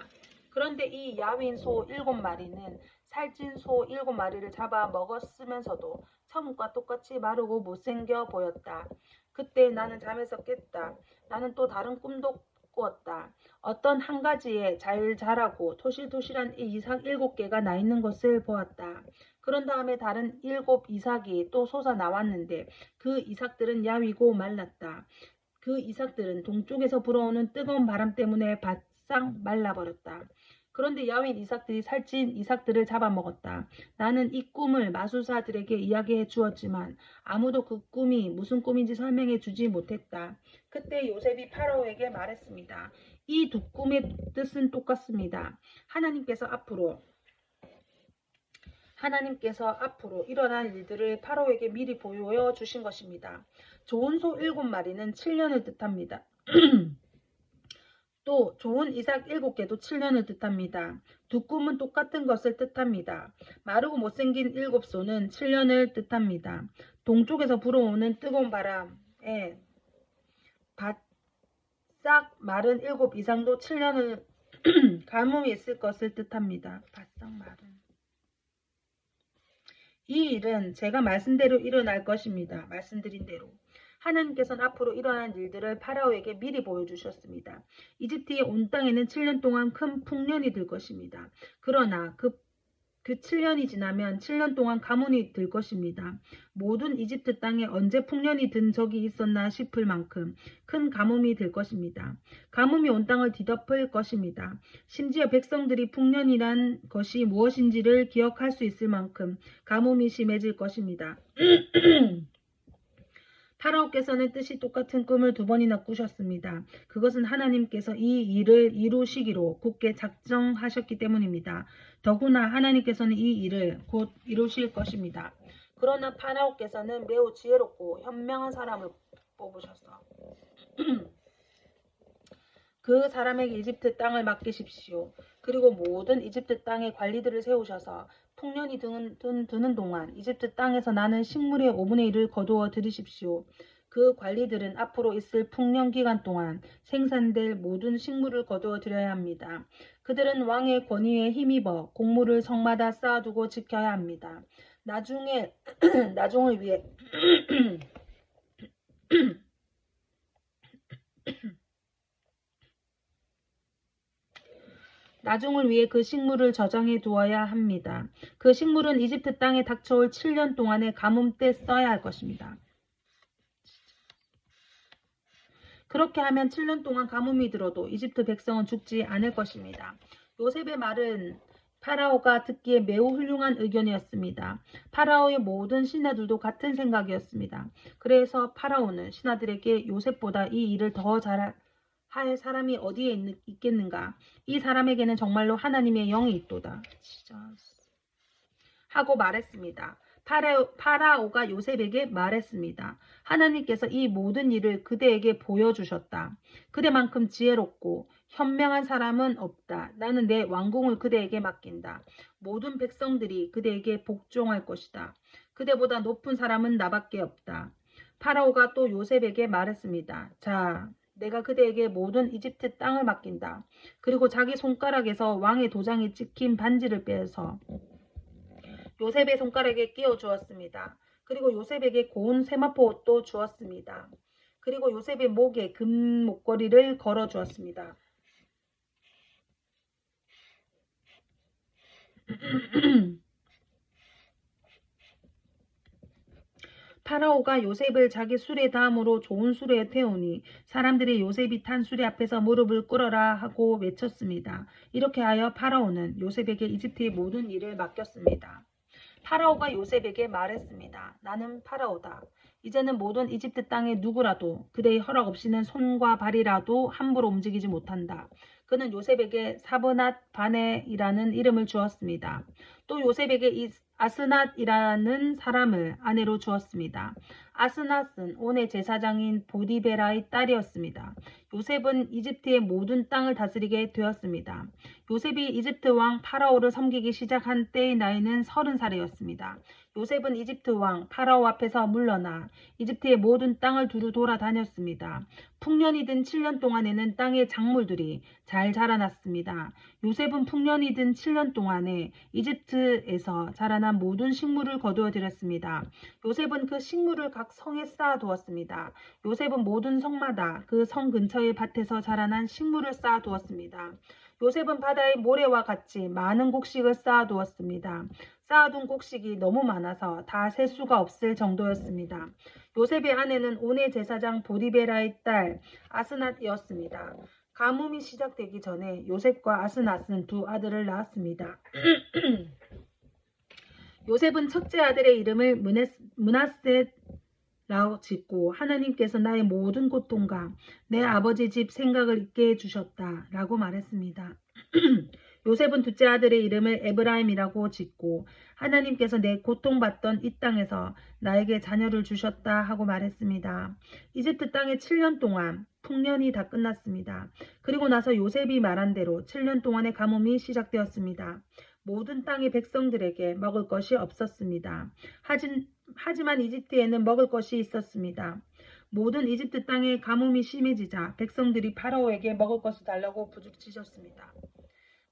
그런데 이 야윈 소 7마리는 살찐 소 7마리를 잡아 먹었으면서도 처음과 똑같이 마르고 못생겨 보였다. 그때 나는 잠에서 깼다. 나는 또 다른 꿈도 꾸었다. 어떤 한 가지에 잘 자라고 토실토실한 이 이삭 7개가 나 있는 것을 보았다. 그런 다음에 다른 7 이삭이 또 솟아 나왔는데 그 이삭들은 야위고 말랐다. 그 이삭들은 동쪽에서 불어오는 뜨거운 바람 때문에 바싹 말라버렸다. 그런데 야윈 이삭들이 살찐 이삭들을 잡아먹었다. 나는 이 꿈을 마술사들에게 이야기해 주었지만 아무도 그 꿈이 무슨 꿈인지 설명해 주지 못했다. 그때 요셉이 파라오에게 말했습니다. 이 두 꿈의 뜻은 똑같습니다. 하나님께서 앞으로 일어날 일들을 파라오에게 미리 보여주신 것입니다. 좋은 소 7마리는 7년을 뜻합니다. 또 좋은 이삭 7개도 7년을 뜻합니다. 두 꿈은 똑같은 것을 뜻합니다. 마르고 못생긴 7소는 7년을 뜻합니다. 동쪽에서 불어오는 뜨거운 바람에 바싹 마른 7 이상도 7년을 가뭄이 있을 것을 뜻합니다. 바싹 마른. 이 일은 제가 말씀대로 일어날 것입니다. 말씀드린 대로. 하나님께서는 앞으로 일어날 일들을 파라오에게 미리 보여주셨습니다. 이집트의 온 땅에는 7년 동안 큰 풍년이 들 것입니다. 그러나 그 7년이 지나면 7년 동안 가뭄이 들 것입니다. 모든 이집트 땅에 언제 풍년이 든 적이 있었나 싶을 만큼 큰 가뭄이 들 것입니다. 가뭄이 온 땅을 뒤덮을 것입니다. 심지어 백성들이 풍년이란 것이 무엇인지를 기억할 수 있을 만큼 가뭄이 심해질 것입니다. 파라오께서는 뜻이 똑같은 꿈을 2번이나 꾸셨습니다. 그것은 하나님께서 이 일을 이루시기로 굳게 작정하셨기 때문입니다. 더구나 하나님께서는 이 일을 곧 이루실 것입니다. 그러나 파라오께서는 매우 지혜롭고 현명한 사람을 뽑으셔서 그 사람에게 이집트 땅을 맡기십시오. 그리고 모든 이집트 땅의 관리들을 세우셔서 풍년이 드는 동안 이집트 땅에서 나는 식물의 5분의 1을 거두어 들이십시오. 그 관리들은 앞으로 있을 풍년 기간 동안 생산될 모든 식물을 거두어 들여야 합니다. 그들은 왕의 권위에 힘입어 곡물을 성마다 쌓아두고 지켜야 합니다. 나중을 위해 나중을 위해 그 식물을 저장해 두어야 합니다. 그 식물은 이집트 땅에 닥쳐올 7년 동안의 가뭄 때 써야 할 것입니다. 그렇게 하면 7년 동안 가뭄이 들어도 이집트 백성은 죽지 않을 것입니다. 요셉의 말은 파라오가 듣기에 매우 훌륭한 의견이었습니다. 파라오의 모든 신하들도 같은 생각이었습니다. 그래서 파라오는 신하들에게 요셉보다 이 일을 더 잘할 사람이 어디에 있겠는가? 이 사람에게는 정말로 하나님의 영이 있도다. 하고 말했습니다. 파라오가 요셉에게 말했습니다. 하나님께서 이 모든 일을 그대에게 보여주셨다. 그대만큼 지혜롭고 현명한 사람은 없다. 나는 내 왕궁을 그대에게 맡긴다. 모든 백성들이 그대에게 복종할 것이다. 그대보다 높은 사람은 나밖에 없다. 파라오가 또 요셉에게 말했습니다. 자, 내가 그대에게 모든 이집트 땅을 맡긴다. 그리고 자기 손가락에서 왕의 도장이 찍힌 반지를 빼서 요셉의 손가락에 끼워 주었습니다. 그리고 요셉에게 고운 세마포 옷도 주었습니다. 그리고 요셉의 목에 금 목걸이를 걸어 주었습니다. 파라오가 요셉을 자기 수레 다음으로 좋은 수레에 태우니 사람들이 요셉이 탄 수레 앞에서 무릎을 꿇어라 하고 외쳤습니다. 이렇게 하여 파라오는 요셉에게 이집트의 모든 일을 맡겼습니다. 파라오가 요셉에게 말했습니다. 나는 파라오다. 이제는 모든 이집트 땅의 누구라도 그대의 허락 없이는 손과 발이라도 함부로 움직이지 못한다. 그는 요셉에게 사브낫 바네이라는 이름을 주었습니다. 또 요셉에게 아스낫이라는 사람을 아내로 주었습니다. 아스낫은 온의 제사장인 보디베라의 딸이었습니다. 요셉은 이집트의 모든 땅을 다스리게 되었습니다. 요셉이 이집트 왕 파라오를 섬기기 시작한 때의 나이는 30살이었습니다. 요셉은 이집트 왕 파라오 앞에서 물러나 이집트의 모든 땅을 두루 돌아다녔습니다. 풍년이 든 7년 동안에는 땅의 작물들이 잘 자라났습니다. 요셉은 풍년이 든 7년 동안에 이집트에서 자라난 모든 식물을 거두어 들였습니다. 요셉은 그 식물을 각 성에 쌓아두었습니다. 요셉은 모든 성마다 그 성 근처의 밭에서 자라난 식물을 쌓아두었습니다. 요셉은 바다의 모래와 같이 많은 곡식을 쌓아두었습니다. 쌓아둔 곡식이 너무 많아서 다 셀 수가 없을 정도였습니다. 요셉의 아내는 온의 제사장 보디베라의 딸 아스낫이었습니다. 가뭄이 시작되기 전에 요셉과 아스낫은 두 아들을 낳았습니다. 요셉은 첫째 아들의 이름을 므낫세라고 짓고 하나님께서 나의 모든 고통과 내 아버지 집 생각을 잊게 해주셨다 라고 말했습니다. 요셉은 둘째 아들의 이름을 에브라임이라고 짓고 하나님께서 내 고통받던 이 땅에서 나에게 자녀를 주셨다 하고 말했습니다. 이집트 땅에 7년 동안 풍년이 다 끝났습니다. 그리고 나서 요셉이 말한 대로 7년 동안의 가뭄이 시작되었습니다. 모든 땅의 백성들에게 먹을 것이 없었습니다. 하지만 이집트에는 먹을 것이 있었습니다. 모든 이집트 땅에 가뭄이 심해지자 백성들이 파라오에게 먹을 것을 달라고 부르짖었습니다.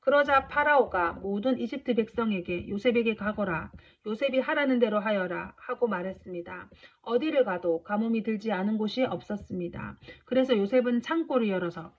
그러자 파라오가 모든 이집트 백성에게 요셉에게 가거라, 요셉이 하라는 대로 하여라 하고 말했습니다. 어디를 가도 가뭄이 들지 않은 곳이 없었습니다. 그래서 요셉은 창고를 열어서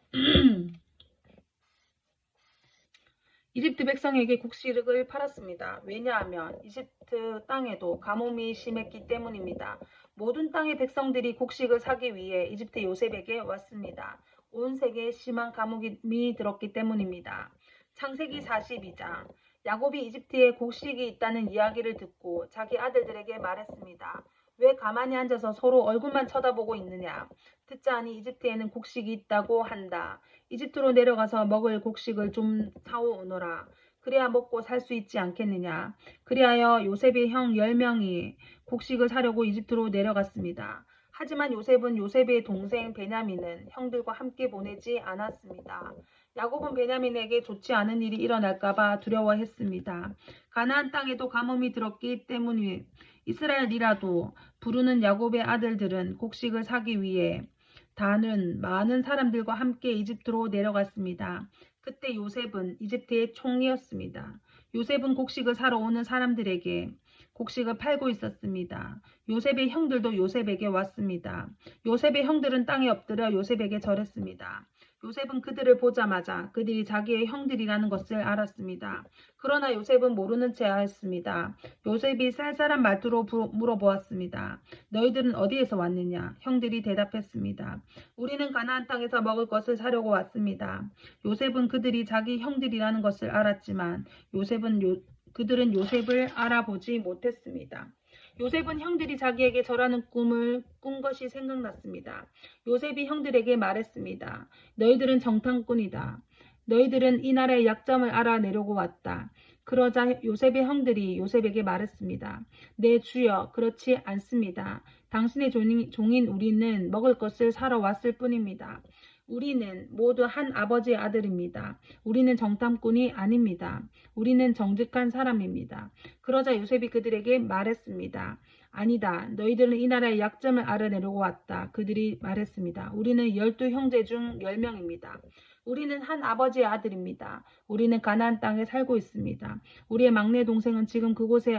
이집트 백성에게 곡식을 팔았습니다. 왜냐하면 이집트 땅에도 가뭄이 심했기 때문입니다. 모든 땅의 백성들이 곡식을 사기 위해 이집트 요셉에게 왔습니다. 온 세계에 심한 가뭄이 들었기 때문입니다. 창세기 42장 야곱이 이집트에 곡식이 있다는 이야기를 듣고 자기 아들들에게 말했습니다. 왜 가만히 앉아서 서로 얼굴만 쳐다보고 있느냐. 듣자하니 이집트에는 곡식이 있다고 한다. 이집트로 내려가서 먹을 곡식을 좀 사오너라. 그래야 먹고 살 수 있지 않겠느냐. 그리하여 요셉의 형 10명이 곡식을 사려고 이집트로 내려갔습니다. 하지만 요셉의 동생 베냐민은 형들과 함께 보내지 않았습니다. 야곱은 베냐민에게 좋지 않은 일이 일어날까봐 두려워했습니다. 가나안 땅에도 가뭄이 들었기 때문에 이스라엘이라도 부르는 야곱의 아들들은 곡식을 사기 위해 다른 많은 사람들과 함께 이집트로 내려갔습니다. 그때 요셉은 이집트의 총리였습니다. 요셉은 곡식을 사러 오는 사람들에게 곡식을 팔고 있었습니다. 요셉의 형들도 요셉에게 왔습니다. 요셉의 형들은 땅에 엎드려 요셉에게 절했습니다. 요셉은 그들을 보자마자 그들이 자기의 형들이라는 것을 알았습니다. 그러나 요셉은 모르는 채 하였습니다. 요셉이 쌀쌀한 말투로 물어보았습니다. 너희들은 어디에서 왔느냐? 형들이 대답했습니다. 우리는 가나안 땅에서 먹을 것을 사려고 왔습니다. 요셉은 그들이 자기 형들이라는 것을 알았지만 그들은 요셉을 알아보지 못했습니다. 요셉은 형들이 자기에게 절하는 꿈을 꾼 것이 생각났습니다. 요셉이 형들에게 말했습니다. 너희들은 정탐꾼이다. 너희들은 이 나라의 약점을 알아내려고 왔다. 그러자 요셉의 형들이 요셉에게 말했습니다. 네, 주여, 그렇지 않습니다. 당신의 종인 우리는 먹을 것을 사러 왔을 뿐입니다. 우리는 모두 한 아버지의 아들입니다. 우리는 정탐꾼이 아닙니다. 우리는 정직한 사람입니다. 그러자 요셉이 그들에게 말했습니다. 아니다. 너희들은 이 나라의 약점을 알아내려고 왔다. 그들이 말했습니다. 우리는 12형제 중 10명입니다. 우리는 한 아버지의 아들입니다. 우리는 가나안 땅에 살고 있습니다. 우리의 막내 동생은 지금 그곳에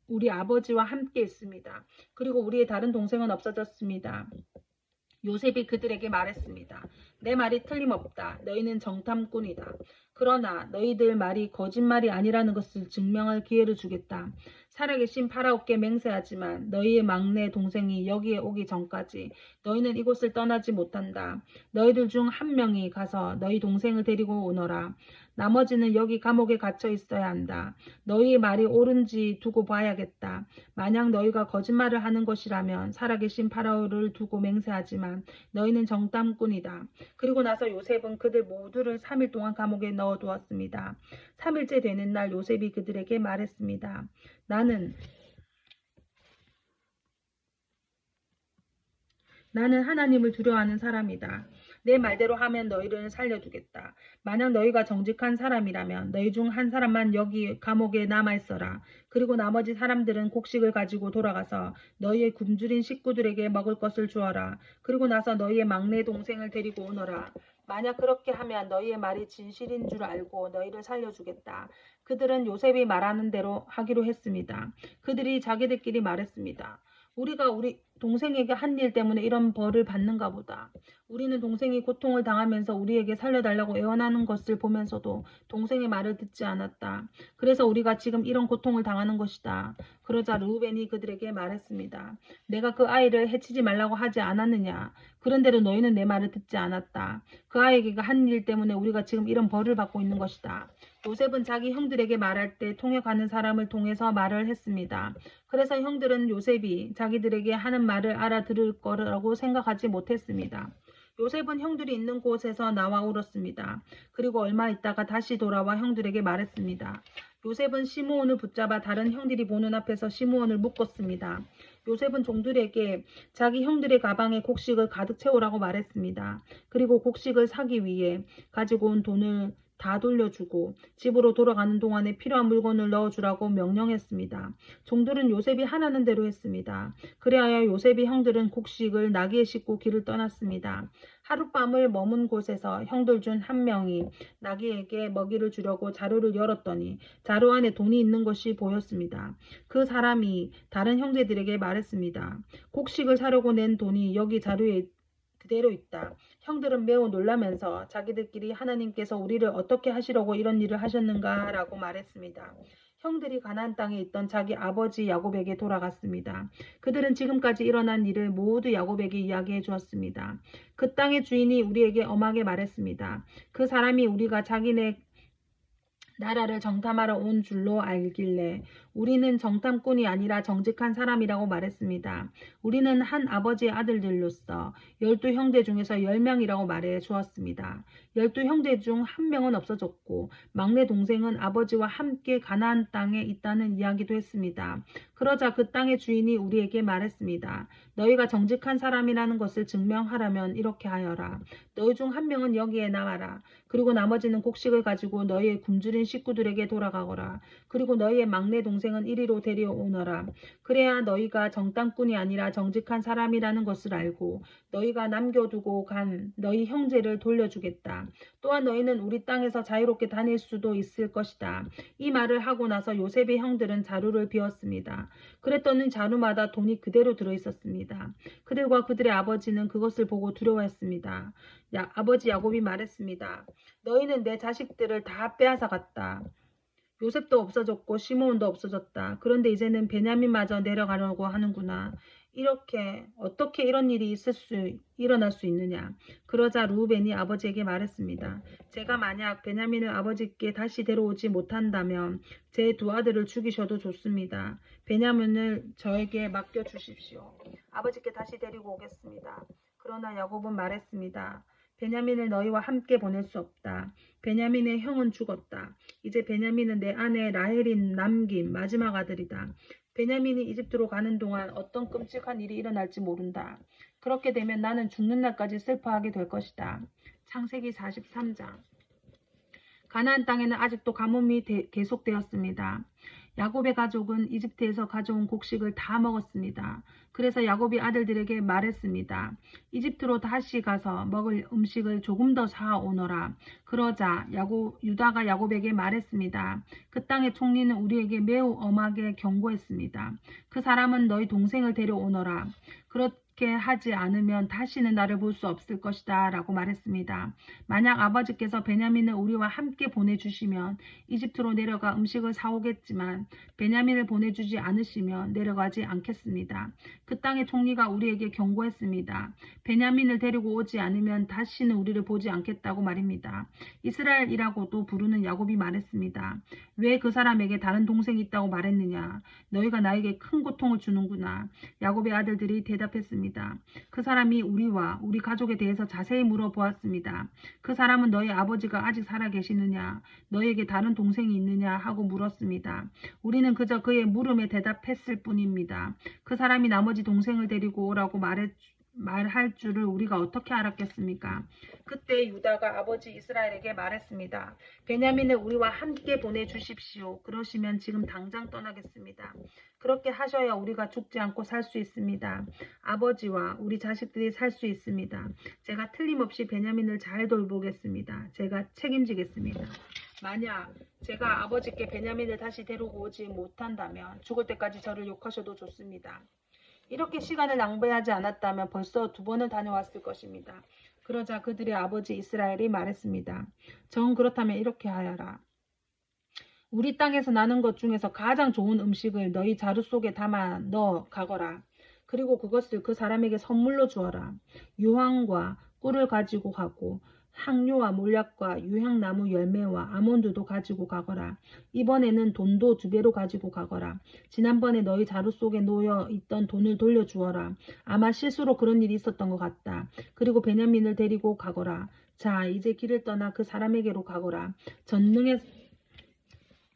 우리 아버지와 함께 있습니다. 그리고 우리의 다른 동생은 없어졌습니다. 요셉이 그들에게 말했습니다. 내 말이 틀림없다. 너희는 정탐꾼이다. 그러나 너희들 말이 거짓말이 아니라는 것을 증명할 기회를 주겠다. 살아계신 파라오께 맹세하지만 너희의 막내 동생이 여기에 오기 전까지 너희는 이곳을 떠나지 못한다. 너희들 중 한 명이 가서 너희 동생을 데리고 오너라. 나머지는 여기 감옥에 갇혀 있어야 한다. 너희의 말이 옳은지 두고 봐야겠다. 만약 너희가 거짓말을 하는 것이라면 살아계신 파라오를 두고 맹세하지만 너희는 정탐꾼이다. 그리고 나서 요셉은 그들 모두를 3일 동안 감옥에 넣어두었습니다. 3일째 되는 날 요셉이 그들에게 말했습니다. 나는 하나님을 두려워하는 사람이다. 내 말대로 하면 너희를 살려주겠다. 만약 너희가 정직한 사람이라면 너희 중 한 사람만 여기 감옥에 남아있어라. 그리고 나머지 사람들은 곡식을 가지고 돌아가서 너희의 굶주린 식구들에게 먹을 것을 주어라. 그리고 나서 너희의 막내 동생을 데리고 오너라. 만약 그렇게 하면 너희의 말이 진실인 줄 알고 너희를 살려주겠다. 그들은 요셉이 말하는 대로 하기로 했습니다. 그들이 자기들끼리 말했습니다. 우리가 우리 동생에게 한 일 때문에 이런 벌을 받는가 보다. 우리는 동생이 고통을 당하면서 우리에게 살려달라고 애원하는 것을 보면서도 동생의 말을 듣지 않았다. 그래서 우리가 지금 이런 고통을 당하는 것이다. 그러자 르우벤이 그들에게 말했습니다. 내가 그 아이를 해치지 말라고 하지 않았느냐. 그런데도 너희는 내 말을 듣지 않았다. 그 아이에게 한 일 때문에 우리가 지금 이런 벌을 받고 있는 것이다. 요셉은 자기 형들에게 말할 때 통역하는 사람을 통해서 말을 했습니다. 그래서 형들은 요셉이 자기들에게 하는 말을 알아들을 거라고 생각하지 못했습니다. 요셉은 형들이 있는 곳에서 나와 울었습니다. 그리고 얼마 있다가 다시 돌아와 형들에게 말했습니다. 요셉은 시므온을 붙잡아 다른 형들이 보는 앞에서 시므온을 묶었습니다. 요셉은 종들에게 자기 형들의 가방에 곡식을 가득 채우라고 말했습니다. 그리고 곡식을 사기 위해 가지고 온 돈을 다 돌려주고 집으로 돌아가는 동안에 필요한 물건을 넣어주라고 명령했습니다. 종들은 요셉이 하라는 대로 했습니다. 그리하여 요셉의 형들은 곡식을 나귀에 싣고 길을 떠났습니다. 하룻밤을 머문 곳에서 형들 중 한 명이 나귀에게 먹이를 주려고 자루를 열었더니 자루 안에 돈이 있는 것이 보였습니다. 그 사람이 다른 형제들에게 말했습니다. 곡식을 사려고 낸 돈이 여기 자루에 그대로 있다. 형들은 매우 놀라면서 자기들끼리 하나님께서 우리를 어떻게 하시려고 이런 일을 하셨는가 라고 말했습니다. 형들이 가나안 땅에 있던 자기 아버지 야곱에게 돌아갔습니다. 그들은 지금까지 일어난 일을 모두 야곱에게 이야기해 주었습니다. 그 땅의 주인이 우리에게 엄하게 말했습니다. 그 사람이 우리가 자기네 나라를 정탐하러 온 줄로 알길래 우리는 정탐꾼이 아니라 정직한 사람이라고 말했습니다. 우리는 한 아버지의 아들들로서 12형제 중에서 10명이라고 말해 주었습니다. 12형제 중 한 명은 없어졌고 막내 동생은 아버지와 함께 가나안 땅에 있다는 이야기도 했습니다. 그러자 그 땅의 주인이 우리에게 말했습니다. 너희가 정직한 사람이라는 것을 증명하려면 이렇게 하여라. 너희 중 한 명은 여기에 남아라. 그리고 나머지는 곡식을 가지고 너희의 굶주린 식구들에게 돌아가거라. 그리고 너희의 막내 동생은 이리로 데려오너라. 그래야 너희가 정탐꾼이 아니라 정직한 사람이라는 것을 알고 너희가 남겨두고 간 너희 형제를 돌려주겠다. 또한 너희는 우리 땅에서 자유롭게 다닐 수도 있을 것이다. 이 말을 하고 나서 요셉의 형들은 자루를 비웠습니다. 그랬더니 자루마다 돈이 그대로 들어있었습니다. 그들과 그들의 아버지는 그것을 보고 두려워했습니다. 아버지 야곱이 말했습니다. 너희는 내 자식들을 다 빼앗아갔다. 요셉도 없어졌고 시므온도 없어졌다. 그런데 이제는 베냐민마저 내려가려고 하는구나. 어떻게 이런 일이 일어날 수 있느냐. 그러자 루벤이 아버지에게 말했습니다. 제가 만약 베냐민을 아버지께 다시 데려오지 못한다면 제 두 아들을 죽이셔도 좋습니다. 베냐민을 저에게 맡겨주십시오. 아버지께 다시 데리고 오겠습니다. 그러나 야곱은 말했습니다. 베냐민을 너희와 함께 보낼 수 없다. 베냐민의 형은 죽었다. 이제 베냐민은 내 아내 라헬이 남긴 마지막 아들이다. 베냐민이 이집트로 가는 동안 어떤 끔찍한 일이 일어날지 모른다. 그렇게 되면 나는 죽는 날까지 슬퍼하게 될 것이다. 창세기 43장. 가나안 땅에는 아직도 가뭄이 계속되었습니다. 야곱의 가족은 이집트에서 가져온 곡식을 다 먹었습니다. 그래서 야곱이 아들들에게 말했습니다. 이집트로 다시 가서 먹을 음식을 조금 더 사오너라. 그러자 유다가 야곱에게 말했습니다. 그 땅의 총리는 우리에게 매우 엄하게 경고했습니다. 그 사람은 너희 동생을 데려오너라. 그렇게 하지 않으면 다시는 나를 볼 수 없을 것이다 라고 말했습니다. 만약 아버지께서 베냐민을 우리와 함께 보내주시면 이집트로 내려가 음식을 사오겠지만 베냐민을 보내주지 않으시면 내려가지 않겠습니다. 그 땅의 총리가 우리에게 경고했습니다. 베냐민을 데리고 오지 않으면 다시는 우리를 보지 않겠다고 말입니다. 이스라엘이라고도 부르는 야곱이 말했습니다. 왜 그 사람에게 다른 동생이 있다고 말했느냐? 너희가 나에게 큰 고통을 주는구나. 야곱의 아들들이 대답했습니다. 그 사람이 우리와 우리 가족에 대해서 자세히 물어보았습니다. 그 사람은 너희 아버지가 아직 살아 계시느냐? 너희에게 다른 동생이 있느냐? 하고 물었습니다. 우리는 그저 그의 물음에 대답했을 뿐입니다. 그 사람이 나머지 동생을 데리고 오라고 말할 줄을 우리가 어떻게 알았겠습니까? 그때 유다가 아버지 이스라엘에게 말했습니다. 베냐민을 우리와 함께 보내주십시오. 그러시면 지금 당장 떠나겠습니다. 그렇게 하셔야 우리가 죽지 않고 살 수 있습니다. 아버지와 우리 자식들이 살 수 있습니다. 제가 틀림없이 베냐민을 잘 돌보겠습니다. 제가 책임지겠습니다. 만약 제가 아버지께 베냐민을 다시 데리고 오지 못한다면 죽을 때까지 저를 욕하셔도 좋습니다. 이렇게 시간을 낭비하지 않았다면 벌써 2번을 다녀왔을 것입니다. 그러자 그들의 아버지 이스라엘이 말했습니다. 정 그렇다면 이렇게 하여라. 우리 땅에서 나는 것 중에서 가장 좋은 음식을 너희 자루 속에 담아 넣어 가거라. 그리고 그것을 그 사람에게 선물로 주어라. 유황과 꿀을 가지고 가고 향료와 몰약과 유향나무 열매와 아몬드도 가지고 가거라. 이번에는 돈도 2배로 가지고 가거라. 지난번에 너희 자루 속에 놓여 있던 돈을 돌려주어라. 아마 실수로 그런 일이 있었던 것 같다. 그리고 베냐민을 데리고 가거라. 자, 이제 길을 떠나 그 사람에게로 가거라.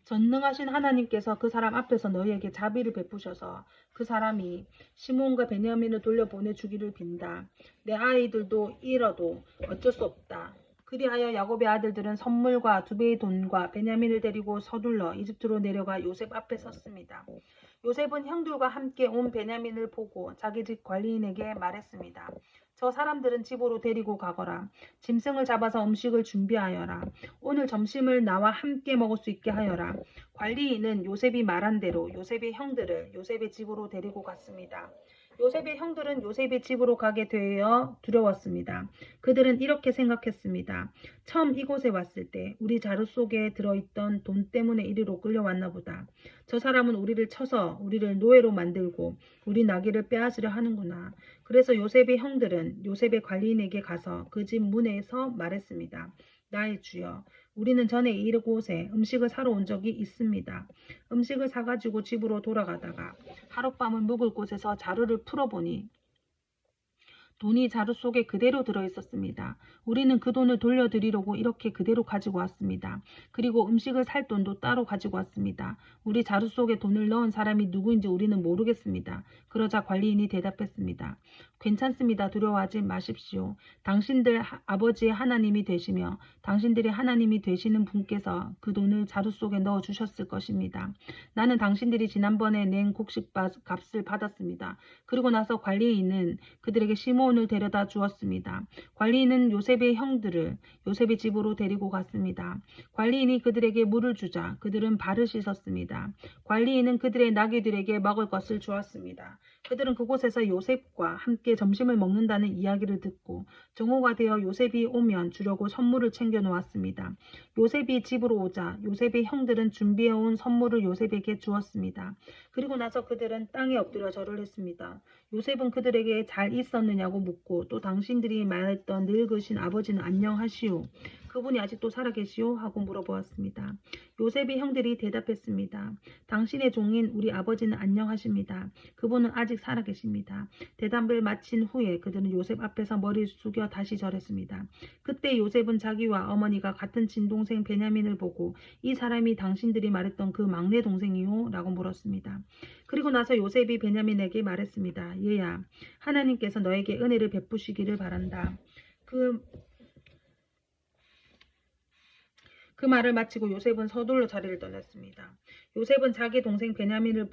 전능하신 하나님께서 그 사람 앞에서 너희에게 자비를 베푸셔서 그 사람이 시몬과 베냐민을 돌려보내주기를 빈다. 내 아이들도 잃어도 어쩔 수 없다. 그리하여 야곱의 아들들은 선물과 2배의 돈과 베냐민을 데리고 서둘러 이집트로 내려가 요셉 앞에 섰습니다. 요셉은 형들과 함께 온 베냐민을 보고 자기 집 관리인에게 말했습니다. 저 사람들은 집으로 데리고 가거라. 짐승을 잡아서 음식을 준비하여라. 오늘 점심을 나와 함께 먹을 수 있게 하여라. 관리인은 요셉이 말한 대로 요셉의 형들을 요셉의 집으로 데리고 갔습니다. 요셉의 형들은 요셉의 집으로 가게 되어 두려웠습니다. 그들은 이렇게 생각했습니다. 처음 이곳에 왔을 때 우리 자루 속에 들어있던 돈 때문에 이리로 끌려왔나 보다. 저 사람은 우리를 쳐서 우리를 노예로 만들고 우리 나귀를 빼앗으려 하는구나. 그래서 요셉의 형들은 요셉의 관리인에게 가서 그 집 문에서 말했습니다. 나의 주여, 우리는 전에 이곳에 음식을 사러 온 적이 있습니다. 음식을 사가지고 집으로 돌아가다가 하룻밤을 묵을 곳에서 자루를 풀어보니 돈이 자루 속에 그대로 들어있었습니다. 우리는 그 돈을 돌려드리려고 이렇게 그대로 가지고 왔습니다. 그리고 음식을 살 돈도 따로 가지고 왔습니다. 우리 자루 속에 돈을 넣은 사람이 누구인지 우리는 모르겠습니다. 그러자 관리인이 대답했습니다. 괜찮습니다. 두려워하지 마십시오. 당신들 아버지의 하나님이 되시며 당신들이 하나님이 되시는 분께서 그 돈을 자루 속에 넣어 주셨을 것입니다. 나는 당신들이 지난번에 낸 곡식 값을 받았습니다. 그리고 나서 관리인은 그들에게 시몬을 데려다 주었습니다. 관리인은 요셉의 형들을 요셉의 집으로 데리고 갔습니다. 관리인이 그들에게 물을 주자 그들은 발을 씻었습니다. 관리인은 그들의 나귀들에게 먹을 것을 주었습니다. 그들은 그곳에서 요셉과 함께 점심을 먹는다는 이야기를 듣고 정오가 되어 요셉이 오면 주려고 선물을 챙겨 놓았습니다. 요셉이 집으로 오자 요셉의 형들은 준비해온 선물을 요셉에게 주었습니다. 그리고 나서 그들은 땅에 엎드려 절을 했습니다. 요셉은 그들에게 잘 있었느냐고 묻고 또 당신들이 말했던 늙으신 아버지는 안녕하시오. 그분이 아직도 살아계시오? 하고 물어보았습니다. 요셉의 형들이 대답했습니다. 당신의 종인 우리 아버지는 안녕하십니다. 그분은 아직 살아계십니다. 대답을 마친 후에 그들은 요셉 앞에서 머리를 숙여 다시 절했습니다. 그때 요셉은 자기와 어머니가 같은 친동생 베냐민을 보고 이 사람이 당신들이 말했던 그 막내 동생이요? 라고 물었습니다. 그리고 나서 요셉이 베냐민에게 말했습니다. 얘야, 하나님께서 너에게 은혜를 베푸시기를 바란다. 그 말을 마치고 요셉은 서둘러 자리를 떠났습니다. 요셉은 자기 동생 베냐민을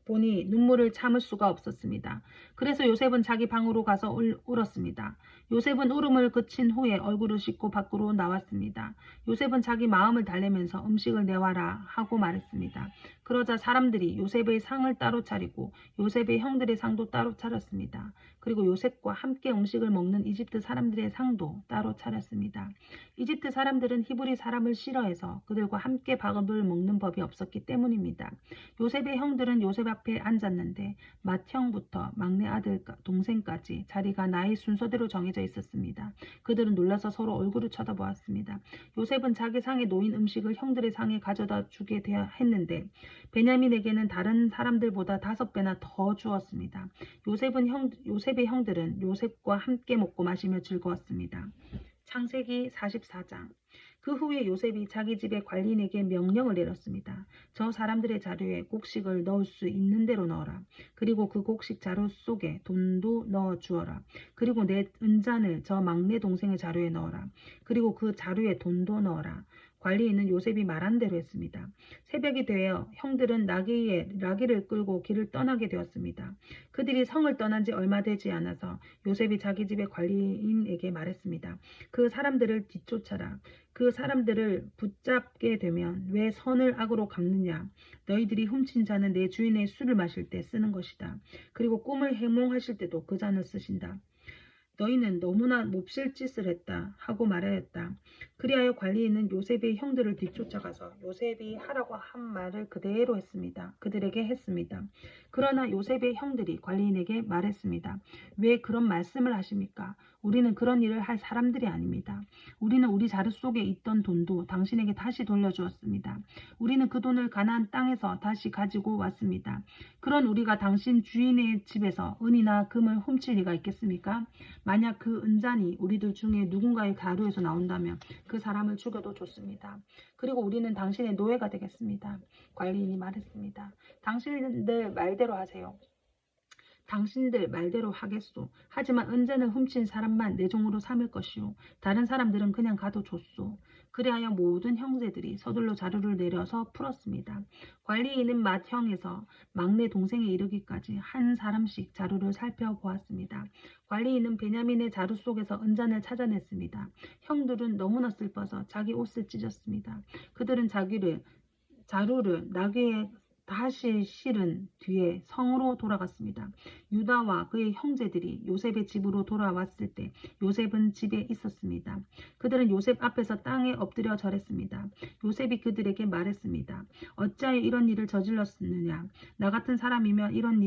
보니 눈물을 참을 수가 없었습니다. 그래서 요셉은 자기 방으로 가서 울었습니다. 요셉은 울음을 그친 후에 얼굴을 씻고 밖으로 나왔습니다. 요셉은 자기 마음을 달래면서 음식을 내와라 하고 말했습니다. 그러자 사람들이 요셉의 상을 따로 차리고 요셉의 형들의 상도 따로 차렸습니다. 그리고 요셉과 함께 음식을 먹는 이집트 사람들의 상도 따로 차렸습니다. 이집트 사람들은 히브리 사람을 싫어해서 그들과 함께 밥을 먹는 법이 없었기 때문입니다. 요셉의 형들은 요셉 앞에 앉았는데 맏형부터 막내 아들 동생까지 자리가 나이 순서대로 정해져 있었습니다. 그들은 놀라서 서로 얼굴을 쳐다보았습니다. 요셉은 자기 상에 놓인 음식을 형들의 상에 가져다 주게 했는데 베냐민에게는 다른 사람들보다 5배나 더 주었습니다. 요셉의 형들은 요셉과 함께 먹고 마시며 즐거웠습니다. 창세기 44장. 그 후에 요셉이 자기 집의 관리인에게 명령을 내렸습니다. 저 사람들의 자루에 곡식을 넣을 수 있는 대로 넣어라. 그리고 그 곡식 자루 속에 돈도 넣어 주어라. 그리고 내 은잔을 저 막내 동생의 자루에 넣어라. 그리고 그 자루에 돈도 넣어라. 관리인은 요셉이 말한 대로 했습니다. 새벽이 되어 형들은 나귀를 끌고 길을 떠나게 되었습니다. 그들이 성을 떠난 지 얼마 되지 않아서 요셉이 자기 집의 관리인에게 말했습니다. 그 사람들을 뒤쫓아라. 그 사람들을 붙잡게 되면 왜 선을 악으로 갚느냐. 너희들이 훔친 자는 내 주인의 술을 마실 때 쓰는 것이다. 그리고 꿈을 해몽하실 때도 그 잔을 쓰신다. 너희는 너무나 몹쓸 짓을 했다 하고 말하였다. 그리하여 관리인은 요셉의 형들을 뒤쫓아가서 요셉이 하라고 한 말을 그대로 했습니다. 그들에게 했습니다. 그러나 요셉의 형들이 관리인에게 말했습니다. 왜 그런 말씀을 하십니까? 우리는 그런 일을 할 사람들이 아닙니다. 우리는 우리 자루 속에 있던 돈도 당신에게 다시 돌려주었습니다. 우리는 그 돈을 가나안 땅에서 다시 가지고 왔습니다. 그런 우리가 당신 주인의 집에서 은이나 금을 훔칠 리가 있겠습니까? 만약 그 은잔이 우리들 중에 누군가의 가루에서 나온다면 그 사람을 죽여도 좋습니다. 그리고 우리는 당신의 노예가 되겠습니다. 관리인이 말했습니다. 당신들 말대로 하세요. 당신들 말대로 하겠소. 하지만 은잔을 훔친 사람만 내 종으로 삼을 것이오. 다른 사람들은 그냥 가도 좋소. 그리하여 모든 형제들이 서둘러 자루를 내려서 풀었습니다. 관리인은 맏형에서 막내 동생에 이르기까지 한 사람씩 자루를 살펴보았습니다. 관리인은 베냐민의 자루 속에서 은잔을 찾아냈습니다. 형들은 너무나 슬퍼서 자기 옷을 찢었습니다. 그들은 자루를 나귀에 다시 실은 뒤에 성으로 돌아갔습니다. 유다와 그의 형제들이 요셉의 집으로 돌아왔을 때 요셉은 집에 있었습니다. 그들은 요셉 앞에서 땅에 엎드려 절했습니다. 요셉이 그들에게 말했습니다. 어찌하여 이런 일을 저질렀느냐? 나 같은 사람이면 이런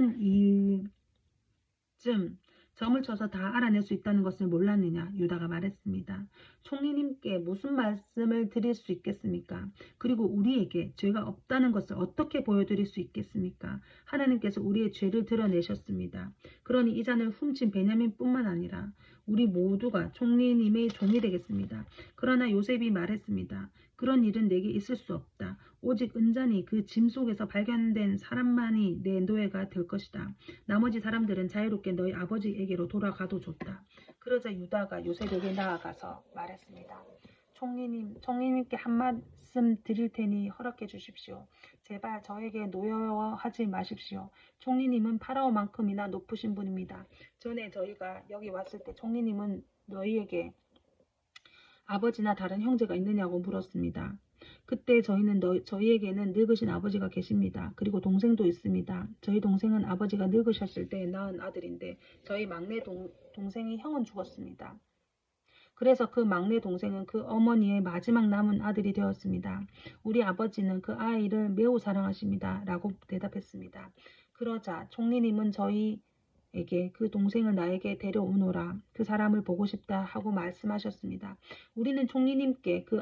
일쯤 점을 쳐서 다 알아낼 수 있다는 것을 몰랐느냐? 유다가 말했습니다. 총리님께 무슨 말씀을 드릴 수 있겠습니까? 그리고 우리에게 죄가 없다는 것을 어떻게 보여드릴 수 있겠습니까? 하나님께서 우리의 죄를 드러내셨습니다. 그러니 이 잔을 훔친 베냐민뿐만 아니라 우리 모두가 총리님의 종이 되겠습니다. 그러나 요셉이 말했습니다. 그런 일은 내게 있을 수 없다. 오직 은잔이 그 짐 속에서 발견된 사람만이 내 노예가 될 것이다. 나머지 사람들은 자유롭게 너희 아버지에게로 돌아가도 좋다. 그러자 유다가 요셉에게 나아가서 말했습니다. 총리님께 한 말씀 드릴 테니 허락해 주십시오. 제발 저에게 노여워하지 마십시오. 총리님은 파라오만큼이나 높으신 분입니다. 전에 저희가 여기 왔을 때 총리님은 너희에게 아버지나 다른 형제가 있느냐고 물었습니다. 그때 저희에게는 늙으신 아버지가 계십니다. 그리고 동생도 있습니다. 저희 동생은 아버지가 늙으셨을 때 낳은 아들인데 저희 막내 동생의 형은 죽었습니다. 그래서 그 막내 동생은 그 어머니의 마지막 남은 아들이 되었습니다. 우리 아버지는 그 아이를 매우 사랑하십니다. 라고 대답했습니다. 그러자 총리님은 저희에게 그 동생을 나에게 데려오너라. 그 사람을 보고 싶다 하고 말씀하셨습니다. 우리는 총리님께 그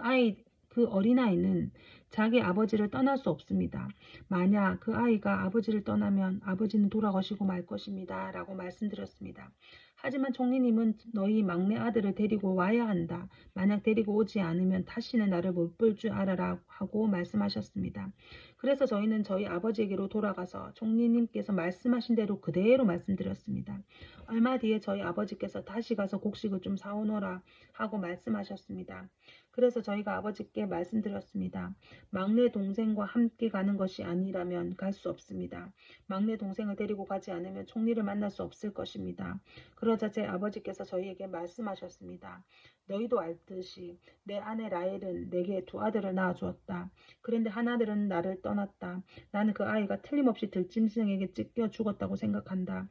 어린아이는 자기 아버지를 떠날 수 없습니다. 만약 그 아이가 아버지를 떠나면 아버지는 돌아가시고 말 것입니다. 라고 말씀드렸습니다. 하지만 총리님은 너희 막내 아들을 데리고 와야 한다. 만약 데리고 오지 않으면 다시는 나를 못 볼 줄 알아라 하고 말씀하셨습니다. 그래서 저희는 저희 아버지에게로 돌아가서 총리님께서 말씀하신 대로 그대로 말씀드렸습니다. 얼마 뒤에 저희 아버지께서 다시 가서 곡식을 좀 사오너라 하고 말씀하셨습니다. 그래서 저희가 아버지께 말씀드렸습니다. 막내 동생과 함께 가는 것이 아니라면 갈 수 없습니다. 막내 동생을 데리고 가지 않으면 총리를 만날 수 없을 것입니다. 그러자 제 아버지께서 저희에게 말씀하셨습니다. 너희도 알듯이 내 아내 라헬은 내게 두 아들을 낳아주었다. 그런데 하나들은 나를 떠났다. 나는 그 아이가 틀림없이 들짐승에게 찢겨 죽었다고 생각한다.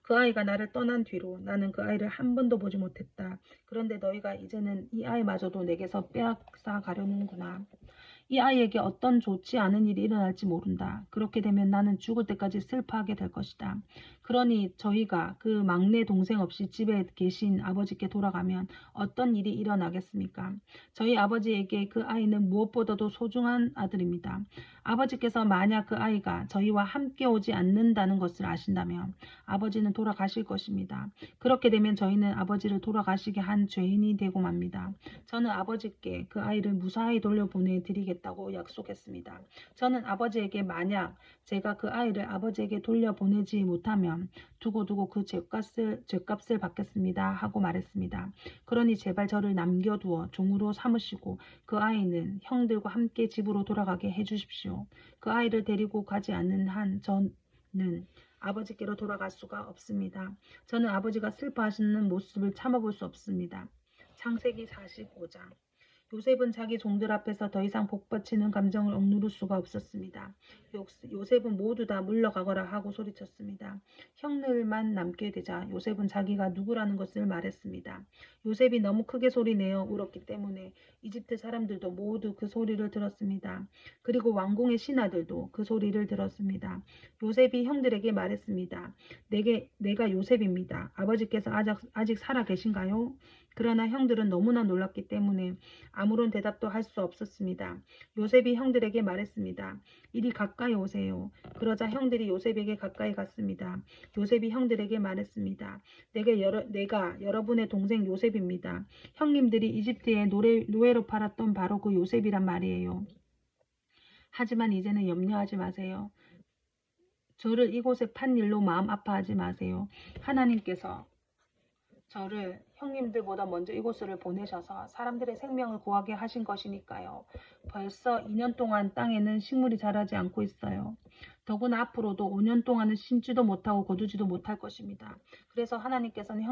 그 아이가 나를 떠난 뒤로 나는 그 아이를 한 번도 보지 못했다. 그런데 너희가 이제는 이 아이마저도 내게서 빼앗아 가려는구나. 이 아이에게 어떤 좋지 않은 일이 일어날지 모른다. 그렇게 되면 나는 죽을 때까지 슬퍼하게 될 것이다. 그러니 저희가 그 막내 동생 없이 집에 계신 아버지께 돌아가면 어떤 일이 일어나겠습니까? 저희 아버지에게 그 아이는 무엇보다도 소중한 아들입니다. 아버지께서 만약 그 아이가 저희와 함께 오지 않는다는 것을 아신다면 아버지는 돌아가실 것입니다. 그렇게 되면 저희는 아버지를 돌아가시게 한 죄인이 되고 맙니다. 저는 아버지께 그 아이를 무사히 돌려보내드리겠다고 약속했습니다. 저는 아버지에게 만약 제가 그 아이를 아버지에게 돌려보내지 못하면 두고두고 그 죄값을 받겠습니다 하고 말했습니다. 그러니 제발 저를 남겨두어 종으로 삼으시고 그 아이는 형들과 함께 집으로 돌아가게 해주십시오. 그 아이를 데리고 가지 않는 한 저는 아버지께로 돌아갈 수가 없습니다. 저는 아버지가 슬퍼하시는 모습을 참아볼 수 없습니다. 창세기 45장. 요셉은 자기 종들 앞에서 더 이상 복받치는 감정을 억누를 수가 없었습니다. 요셉은 모두 다 물러가거라 하고 소리쳤습니다. 형들만 남게 되자 요셉은 자기가 누구라는 것을 말했습니다. 요셉이 너무 크게 소리내어 울었기 때문에 이집트 사람들도 모두 그 소리를 들었습니다. 그리고 왕궁의 신하들도 그 소리를 들었습니다. 요셉이 형들에게 말했습니다. 내가 요셉입니다. 아버지께서 아직 살아 계신가요? 그러나 형들은 너무나 놀랐기 때문에 아무런 대답도 할 수 없었습니다. 요셉이 형들에게 말했습니다. 이리 가까이 오세요. 그러자 형들이 요셉에게 가까이 갔습니다. 요셉이 형들에게 말했습니다. 내가 여러분의 동생 요셉입니다. 형님들이 이집트에 노예로 팔았던 바로 그 요셉이란 말이에요. 하지만 이제는 염려하지 마세요. 저를 이곳에 판 일로 마음 아파하지 마세요. 하나님께서 저를 형님들보다 먼저 이곳을 보내셔서 사람들의 생명을 구하게 하신 것이니까요. 벌써 2년 동안 땅에는 식물이 자라지 않고 있어요. 더구나 앞으로도 5년 동안은 심지도 못하고 거두지도 못할 것입니다. 그래서 하나님께서는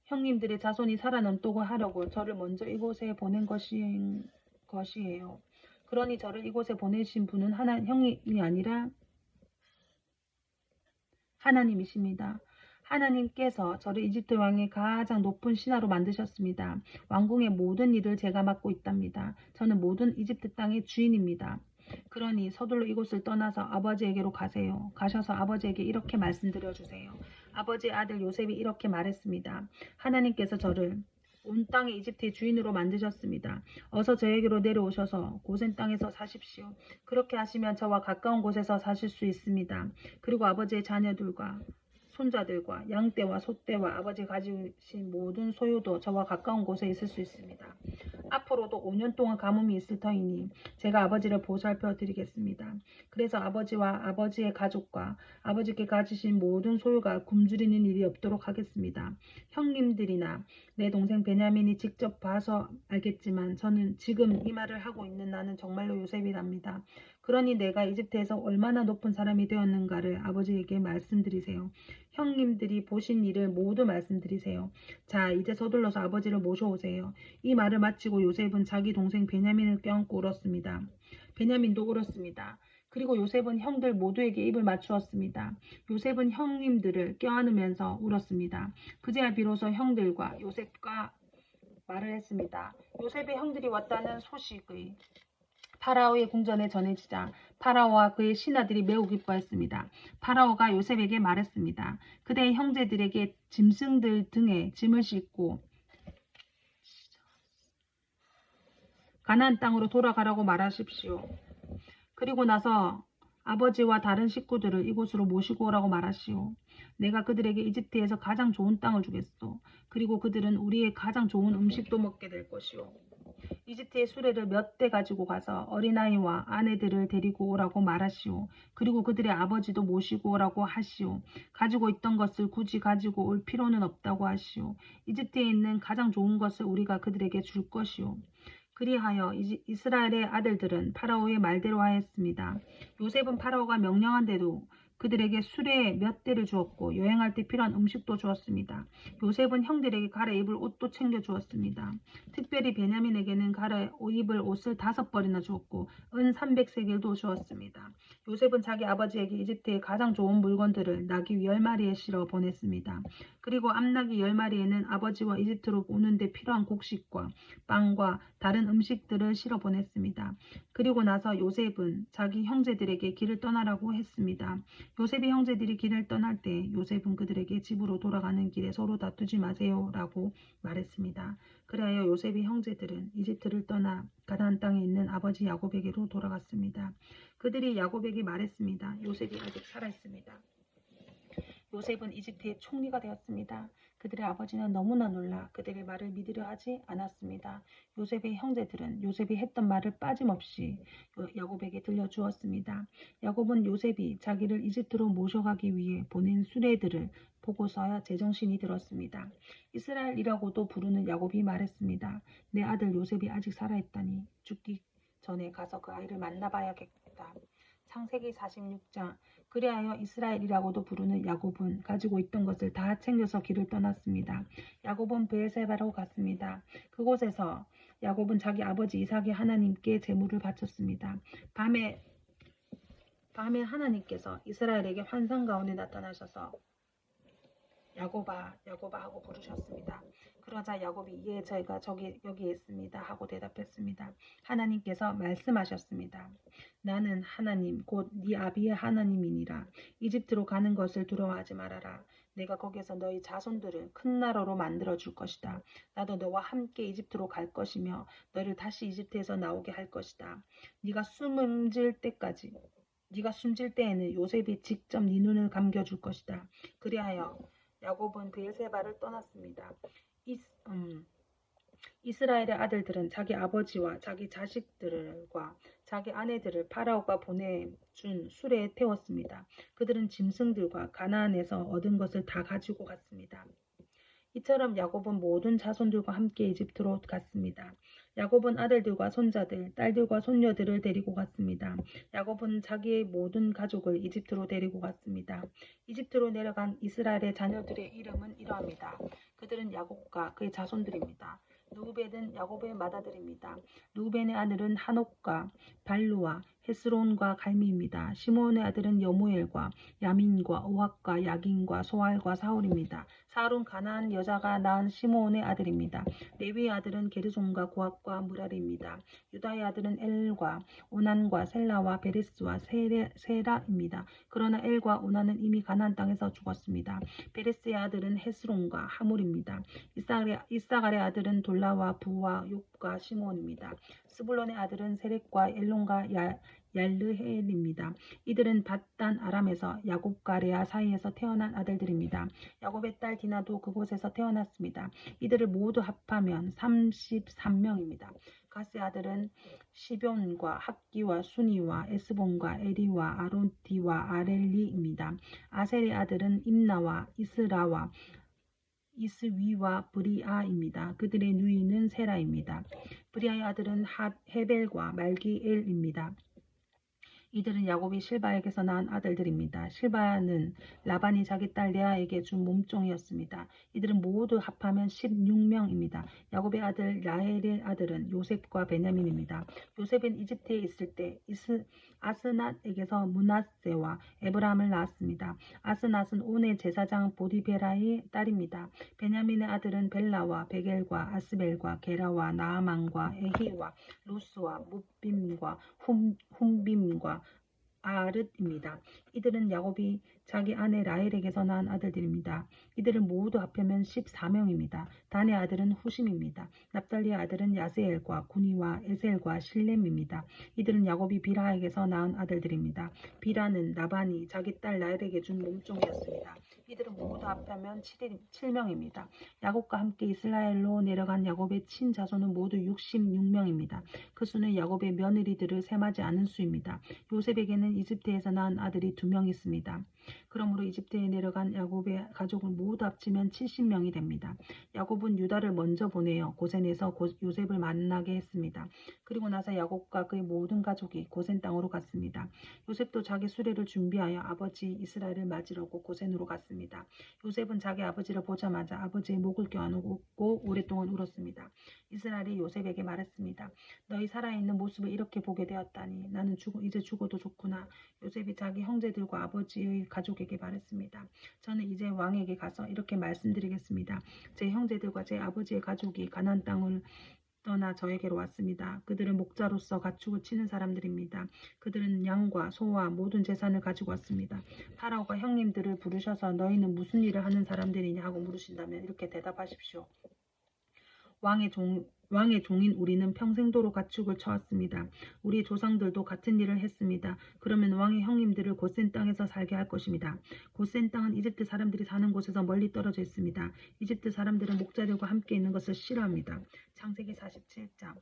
형님들의 자손이 살아남도록 하려고 저를 먼저 이곳에 보낸 것이에요. 그러니 저를 이곳에 보내신 분은 형이 아니라 하나님이십니다. 하나님께서 저를 이집트 왕의 가장 높은 신하로 만드셨습니다. 왕궁의 모든 일을 제가 맡고 있답니다. 저는 모든 이집트 땅의 주인입니다. 그러니 서둘러 이곳을 떠나서 아버지에게로 가세요. 가셔서 아버지에게 이렇게 말씀드려주세요. 아버지의 아들 요셉이 이렇게 말했습니다. 하나님께서 저를 온 땅의 이집트의 주인으로 만드셨습니다. 어서 저에게로 내려오셔서 고센 땅에서 사십시오. 그렇게 하시면 저와 가까운 곳에서 사실 수 있습니다. 그리고 아버지의 자녀들과 손자들과 양떼와 소떼와 아버지 가지신 모든 소유도 저와 가까운 곳에 있을 수 있습니다. 앞으로도 5년 동안 가뭄이 있을 터이니 제가 아버지를 보살펴 드리겠습니다. 그래서 아버지와 아버지의 가족과 아버지께 가지신 모든 소유가 굶주리는 일이 없도록 하겠습니다. 형님들이나 내 동생 베냐민이 직접 봐서 알겠지만 저는 지금 이 말을 하고 있는 나는 정말로 요셉이랍니다. 그러니 내가 이집트에서 얼마나 높은 사람이 되었는가를 아버지에게 말씀드리세요. 형님들이 보신 일을 모두 말씀드리세요. 자, 이제 서둘러서 아버지를 모셔오세요. 이 말을 마치고 요셉은 자기 동생 베냐민을 껴안고 울었습니다. 베냐민도 울었습니다. 그리고 요셉은 형들 모두에게 입을 맞추었습니다. 요셉은 형님들을 껴안으면서 울었습니다. 그제야 비로소 형들과 요셉과 말을 했습니다. 요셉의 형들이 왔다는 소식의 파라오의 궁전에 전해지자 파라오와 그의 신하들이 매우 기뻐했습니다. 파라오가 요셉에게 말했습니다. 그대의 형제들에게 짐승들 등에 짐을 싣고 가나안 땅으로 돌아가라고 말하십시오. 그리고 나서 아버지와 다른 식구들을 이곳으로 모시고 오라고 말하시오. 내가 그들에게 이집트에서 가장 좋은 땅을 주겠소. 그리고 그들은 우리의 가장 좋은 음식도 먹게 될 것이오. 이집트의 수레를 몇 대 가지고 가서 어린아이와 아내들을 데리고 오라고 말하시오. 그리고 그들의 아버지도 모시고 오라고 하시오. 가지고 있던 것을 굳이 가지고 올 필요는 없다고 하시오. 이집트에 있는 가장 좋은 것을 우리가 그들에게 줄 것이오. 그리하여 이스라엘의 아들들은 파라오의 말대로 하였습니다. 요셉은 파라오가 명령한 대로 그들에게 수레 몇 대를 주었고 여행할 때 필요한 음식도 주었습니다. 요셉은 형들에게 갈아입을 옷도 챙겨 주었습니다. 특별히 베냐민에게는 갈아입을 옷을 5벌이나 주었고 은 300세겔도 주었습니다. 요셉은 자기 아버지에게 이집트의 가장 좋은 물건들을 나귀 10마리에 실어 보냈습니다. 그리고 암나귀 10마리에는 아버지와 이집트로 오는데 필요한 곡식과 빵과 다른 음식들을 실어 보냈습니다. 그리고 나서 요셉은 자기 형제들에게 길을 떠나라고 했습니다. 요셉의 형제들이 길을 떠날 때 요셉은 그들에게 집으로 돌아가는 길에 서로 다투지 마세요 라고 말했습니다. 그리하여 요셉의 형제들은 이집트를 떠나 가나안 땅에 있는 아버지 야곱에게로 돌아갔습니다. 그들이 야곱에게 말했습니다. 요셉이 아직 살아있습니다. 요셉은 이집트의 총리가 되었습니다. 그들의 아버지는 너무나 놀라 그들의 말을 믿으려 하지 않았습니다. 요셉의 형제들은 요셉이 했던 말을 빠짐없이 야곱에게 들려주었습니다. 야곱은 요셉이 자기를 이집트로 모셔가기 위해 보낸 수레들을 보고서야 제정신이 들었습니다. 이스라엘이라고도 부르는 야곱이 말했습니다. 내 아들 요셉이 아직 살아있다니 죽기 전에 가서 그 아이를 만나봐야겠다. 창세기 46장. 그리하여 이스라엘이라고도 부르는 야곱은 가지고 있던 것을 다 챙겨서 길을 떠났습니다. 야곱은 브엘세바로 갔습니다. 그곳에서 야곱은 자기 아버지 이삭의 하나님께 제물을 바쳤습니다. 밤에 하나님께서 이스라엘에게 환상 가운데 나타나셔서 야곱아, 야곱아 하고 부르셨습니다. 그러자 야곱이 예, 저희가 여기 있습니다 하고 대답했습니다. 하나님께서 말씀하셨습니다. 나는 하나님 곧 네 아비의 하나님이니라. 이집트로 가는 것을 두려워하지 말아라. 내가 거기에서 너희 자손들을 큰 나라로 만들어 줄 것이다. 나도 너와 함께 이집트로 갈 것이며 너를 다시 이집트에서 나오게 할 것이다. 네가 숨질 때에는 요셉이 직접 네 눈을 감겨줄 것이다. 그리하여 야곱은 브엘세바를 떠났습니다. 이스라엘의 아들들은 자기 아버지와 자기 자식들과 자기 아내들을 파라오가 보내준 수레에 태웠습니다. 그들은 짐승들과 가나안에서 얻은 것을 다 가지고 갔습니다. 이처럼 야곱은 모든 자손들과 함께 이집트로 갔습니다. 야곱은 아들들과 손자들, 딸들과 손녀들을 데리고 갔습니다. 야곱은 자기의 모든 가족을 이집트로 데리고 갔습니다. 이집트로 내려간 이스라엘의 자녀들의 이름은 이러합니다. 그들은 야곱과 그의 자손들입니다. 르우벤은 야곱의 맏아들입니다. 르우벤의 아들은 하녹과 발루와 헤스론과 갈미입니다. 시므온의 아들은 여무엘과 야민과 오학과 야긴과 소알과 사울입니다. 사울은 가나안 여자가 낳은 시므온의 아들입니다. 레위의 아들은 게르손과 고학과 무랄입니다. 유다의 아들은 엘과 오난과 셀라와 베레스와 세라입니다. 그러나 엘과 오난은 이미 가나안 땅에서 죽었습니다. 베레스의 아들은 헤스론과 하물입니다. 이사갈의 아들은 돌라와 부와 욕과 시므온입니다. 스불론의 아들은 세렉과 엘론과 얄르헬입니다. 이들은 밧단 아람에서 야곱과 레아 사이에서 태어난 아들들입니다. 야곱의 딸 디나도 그곳에서 태어났습니다. 이들을 모두 합하면 33명입니다. 가스의 아들은 시뵐과 학기와 순이와 에스본과 에리와 아론디와 아렐리입니다. 아셀의 아들은 임나와 이스라와 이스위와 브리아입니다. 그들의 누이는 세라입니다. 브리아의 아들은 헤벨과 말기엘입니다. 이들은 야곱이 실바에게서 낳은 아들들입니다. 실바는 라반이 자기 딸 레아에게 준 몸종이었습니다. 이들은 모두 합하면 16명입니다. 야곱의 아들 라헬의 아들은 요셉과 베냐민입니다. 요셉은 이집트에 있을 때 아스낫에게서 므낫세와 에브라함을 낳았습니다. 아스낫은 온의 제사장 보디베라의 딸입니다. 베냐민의 아들은 벨라와 베겔과 아스벨과 게라와 나아만과 에히와 루스와 뭇빔과 훔빔과 아르입니다. 이들은 야곱이 자기 아내 라헬에게서 낳은 아들들입니다. 이들을 모두 합하면 14명입니다. 단의 아들은 후심입니다. 납달리의 아들은 야세엘과 구니와 에셀과 실렘입니다. 이들은 야곱이 비라에게서 낳은 아들들입니다. 비라는 나반이 자기 딸 라헬에게 준 몸종이었습니다. 이들은 모두 합하면 7명입니다. 야곱과 함께 이스라엘로 내려간 야곱의 친자손은 모두 66명입니다. 그 수는 야곱의 며느리들을 셈하지 않은 수입니다. 요셉에게는 이집트에서 낳은 아들이 2명 있습니다. 그러므로 이집트에 내려간 야곱의 가족은 모두 합치면 70명이 됩니다. 야곱은 유다를 먼저 보내어 고센에서 요셉을 만나게 했습니다. 그리고 나서 야곱과 그의 모든 가족이 고센 땅으로 갔습니다. 요셉도 자기 수레를 준비하여 아버지 이스라엘을 맞으려고 고센으로 갔습니다. 요셉은 자기 아버지를 보자마자 아버지의 목을 껴안고 오랫동안 울었습니다. 이스라엘이 요셉에게 말했습니다. 너희 살아있는 모습을 이렇게 보게 되었다니 나는 이제 죽어도 좋구나. 요셉이 자기 형제들과 아버지의 가족에게 말했습니다. 저는 이제 왕에게 가서 이렇게 말씀드리겠습니다. 제 형제들과 제 아버지의 가족이 가나안 땅을 떠나 저에게로 왔습니다. 그들은 목자로서 가축을 치는 사람들입니다. 그들은 양과 소와 모든 재산을 가지고 왔습니다. 파라오가 형님들을 부르셔서 너희는 무슨 일을 하는 사람들이냐 하고 물으신다면 이렇게 대답하십시오. 왕의 종인 우리는 평생도록 가축을 쳐왔습니다. 우리 조상들도 같은 일을 했습니다. 그러면 왕의 형님들을 고센 땅에서 살게 할 것입니다. 고센 땅은 이집트 사람들이 사는 곳에서 멀리 떨어져 있습니다. 이집트 사람들은 목자들과 함께 있는 것을 싫어합니다. 창세기 47장.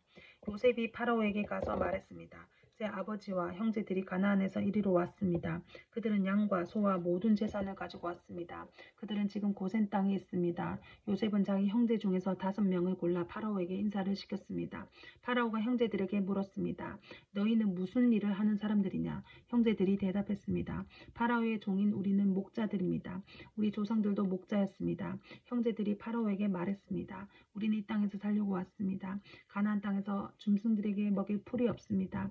요셉이 파라오에게 가서 말했습니다. 제 아버지와 형제들이 가나안에서 이리로 왔습니다. 그들은 양과 소와 모든 재산을 가지고 왔습니다. 그들은 지금 고센 땅에 있습니다. 요셉은 자기 형제 중에서 5명을 골라 파라오에게 인사를 시켰습니다. 파라오가 형제들에게 물었습니다. 너희는 무슨 일을 하는 사람들이냐? 형제들이 대답했습니다. 파라오의 종인 우리는 목자들입니다. 우리 조상들도 목자였습니다. 형제들이 파라오에게 말했습니다. 우리는 이 땅에서 살려고 왔습니다. 가나안 땅에서 짐승들에게 먹일 풀이 없습니다.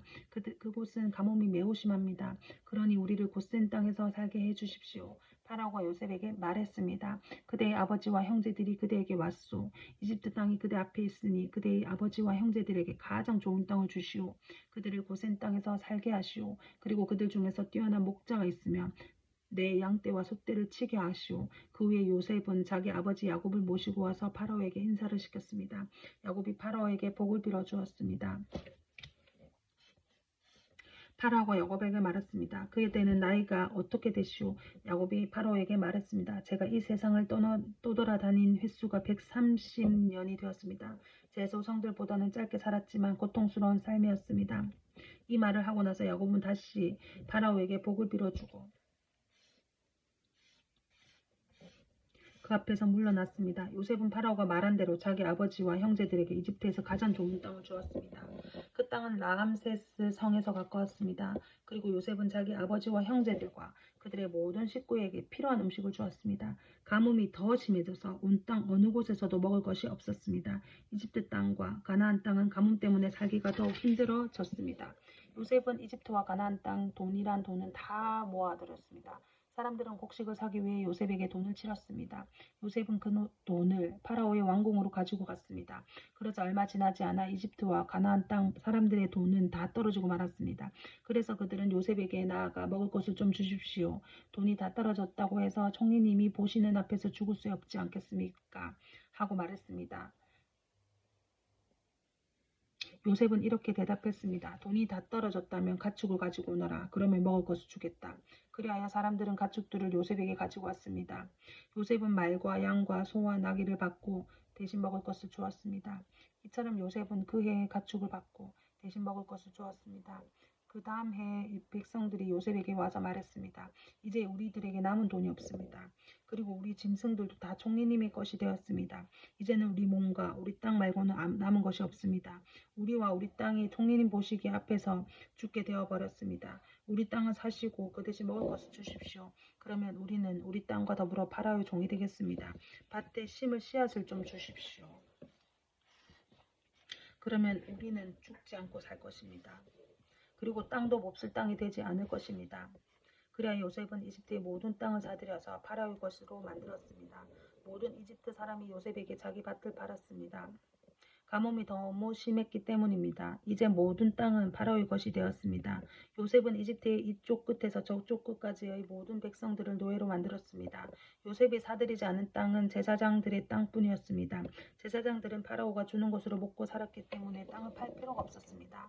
그곳은 가뭄이 매우 심합니다. 그러니 우리를 고센 땅에서 살게 해주십시오. 파라오가 요셉에게 말했습니다. 그대의 아버지와 형제들이 그대에게 왔소. 이집트 땅이 그대 앞에 있으니 그대의 아버지와 형제들에게 가장 좋은 땅을 주시오. 그들을 고센 땅에서 살게 하시오. 그리고 그들 중에서 뛰어난 목자가 있으면 내 양떼와 소떼를 치게 하시오. 그 후에 요셉은 자기 아버지 야곱을 모시고 와서 파라오에게 인사를 시켰습니다. 야곱이 파라오에게 복을 빌어 주었습니다. 파라오가 야곱에게 말했습니다. 그의 때는 나이가 어떻게 되시오? 야곱이 파라오에게 말했습니다. 제가 이 세상을 떠돌아다닌 횟수가 130년이 되었습니다. 제 조상들보다는 짧게 살았지만 고통스러운 삶이었습니다. 이 말을 하고 나서 야곱은 다시 파라오에게 복을 빌어주고 그 앞에서 물러났습니다. 요셉은 파라오가 말한 대로 자기 아버지와 형제들에게 이집트에서 가장 좋은 땅을 주었습니다. 그 땅은 라암세스 성에서 가까웠습니다. 그리고 요셉은 자기 아버지와 형제들과 그들의 모든 식구에게 필요한 음식을 주었습니다. 가뭄이 더 심해져서 온 땅 어느 곳에서도 먹을 것이 없었습니다. 이집트 땅과 가나안 땅은 가뭄 때문에 살기가 더욱 힘들어졌습니다. 요셉은 이집트와 가나안 땅 돈이란 돈은 다 모아들였습니다. 사람들은 곡식을 사기 위해 요셉에게 돈을 치렀습니다. 요셉은 그 돈을 파라오의 왕궁으로 가지고 갔습니다. 그러자 얼마 지나지 않아 이집트와 가나안 땅 사람들의 돈은 다 떨어지고 말았습니다. 그래서 그들은 요셉에게 나아가 먹을 것을 좀 주십시오. 돈이 다 떨어졌다고 해서 총리님이 보시는 앞에서 죽을 수 없지 않겠습니까? 하고 말했습니다. 요셉은 이렇게 대답했습니다. 돈이 다 떨어졌다면 가축을 가지고 오너라. 그러면 먹을 것을 주겠다. 그리하여 사람들은 가축들을 요셉에게 가지고 왔습니다. 요셉은 말과 양과 소와 나귀를 받고 대신 먹을 것을 주었습니다. 이처럼 요셉은 그 해에 가축을 받고 대신 먹을 것을 주었습니다. 그 다음 해에 백성들이 요셉에게 와서 말했습니다. 이제 우리들에게 남은 돈이 없습니다. 그리고 우리 짐승들도 다 총리님의 것이 되었습니다. 이제는 우리 몸과 우리 땅 말고는 남은 것이 없습니다. 우리와 우리 땅이 총리님 보시기 앞에서 죽게 되어버렸습니다. 우리 땅을 사시고 그 대신 먹을 것을 주십시오. 그러면 우리는 우리 땅과 더불어 파라오의 종이 되겠습니다. 밭에 심을 씨앗을 좀 주십시오. 그러면 우리는 죽지 않고 살 것입니다. 그리고 땅도 몹쓸 땅이 되지 않을 것입니다. 그래야 요셉은 이집트의 모든 땅을 사들여서 파라오의 것으로 만들었습니다. 모든 이집트 사람이 요셉에게 자기 밭을 팔았습니다. 가뭄이 너무 심했기 때문입니다. 이제 모든 땅은 파라오의 것이 되었습니다. 요셉은 이집트의 이쪽 끝에서 저쪽 끝까지의 모든 백성들을 노예로 만들었습니다. 요셉이 사들이지 않은 땅은 제사장들의 땅뿐이었습니다. 제사장들은 파라오가 주는 것으로 먹고 살았기 때문에 땅을 팔 필요가 없었습니다.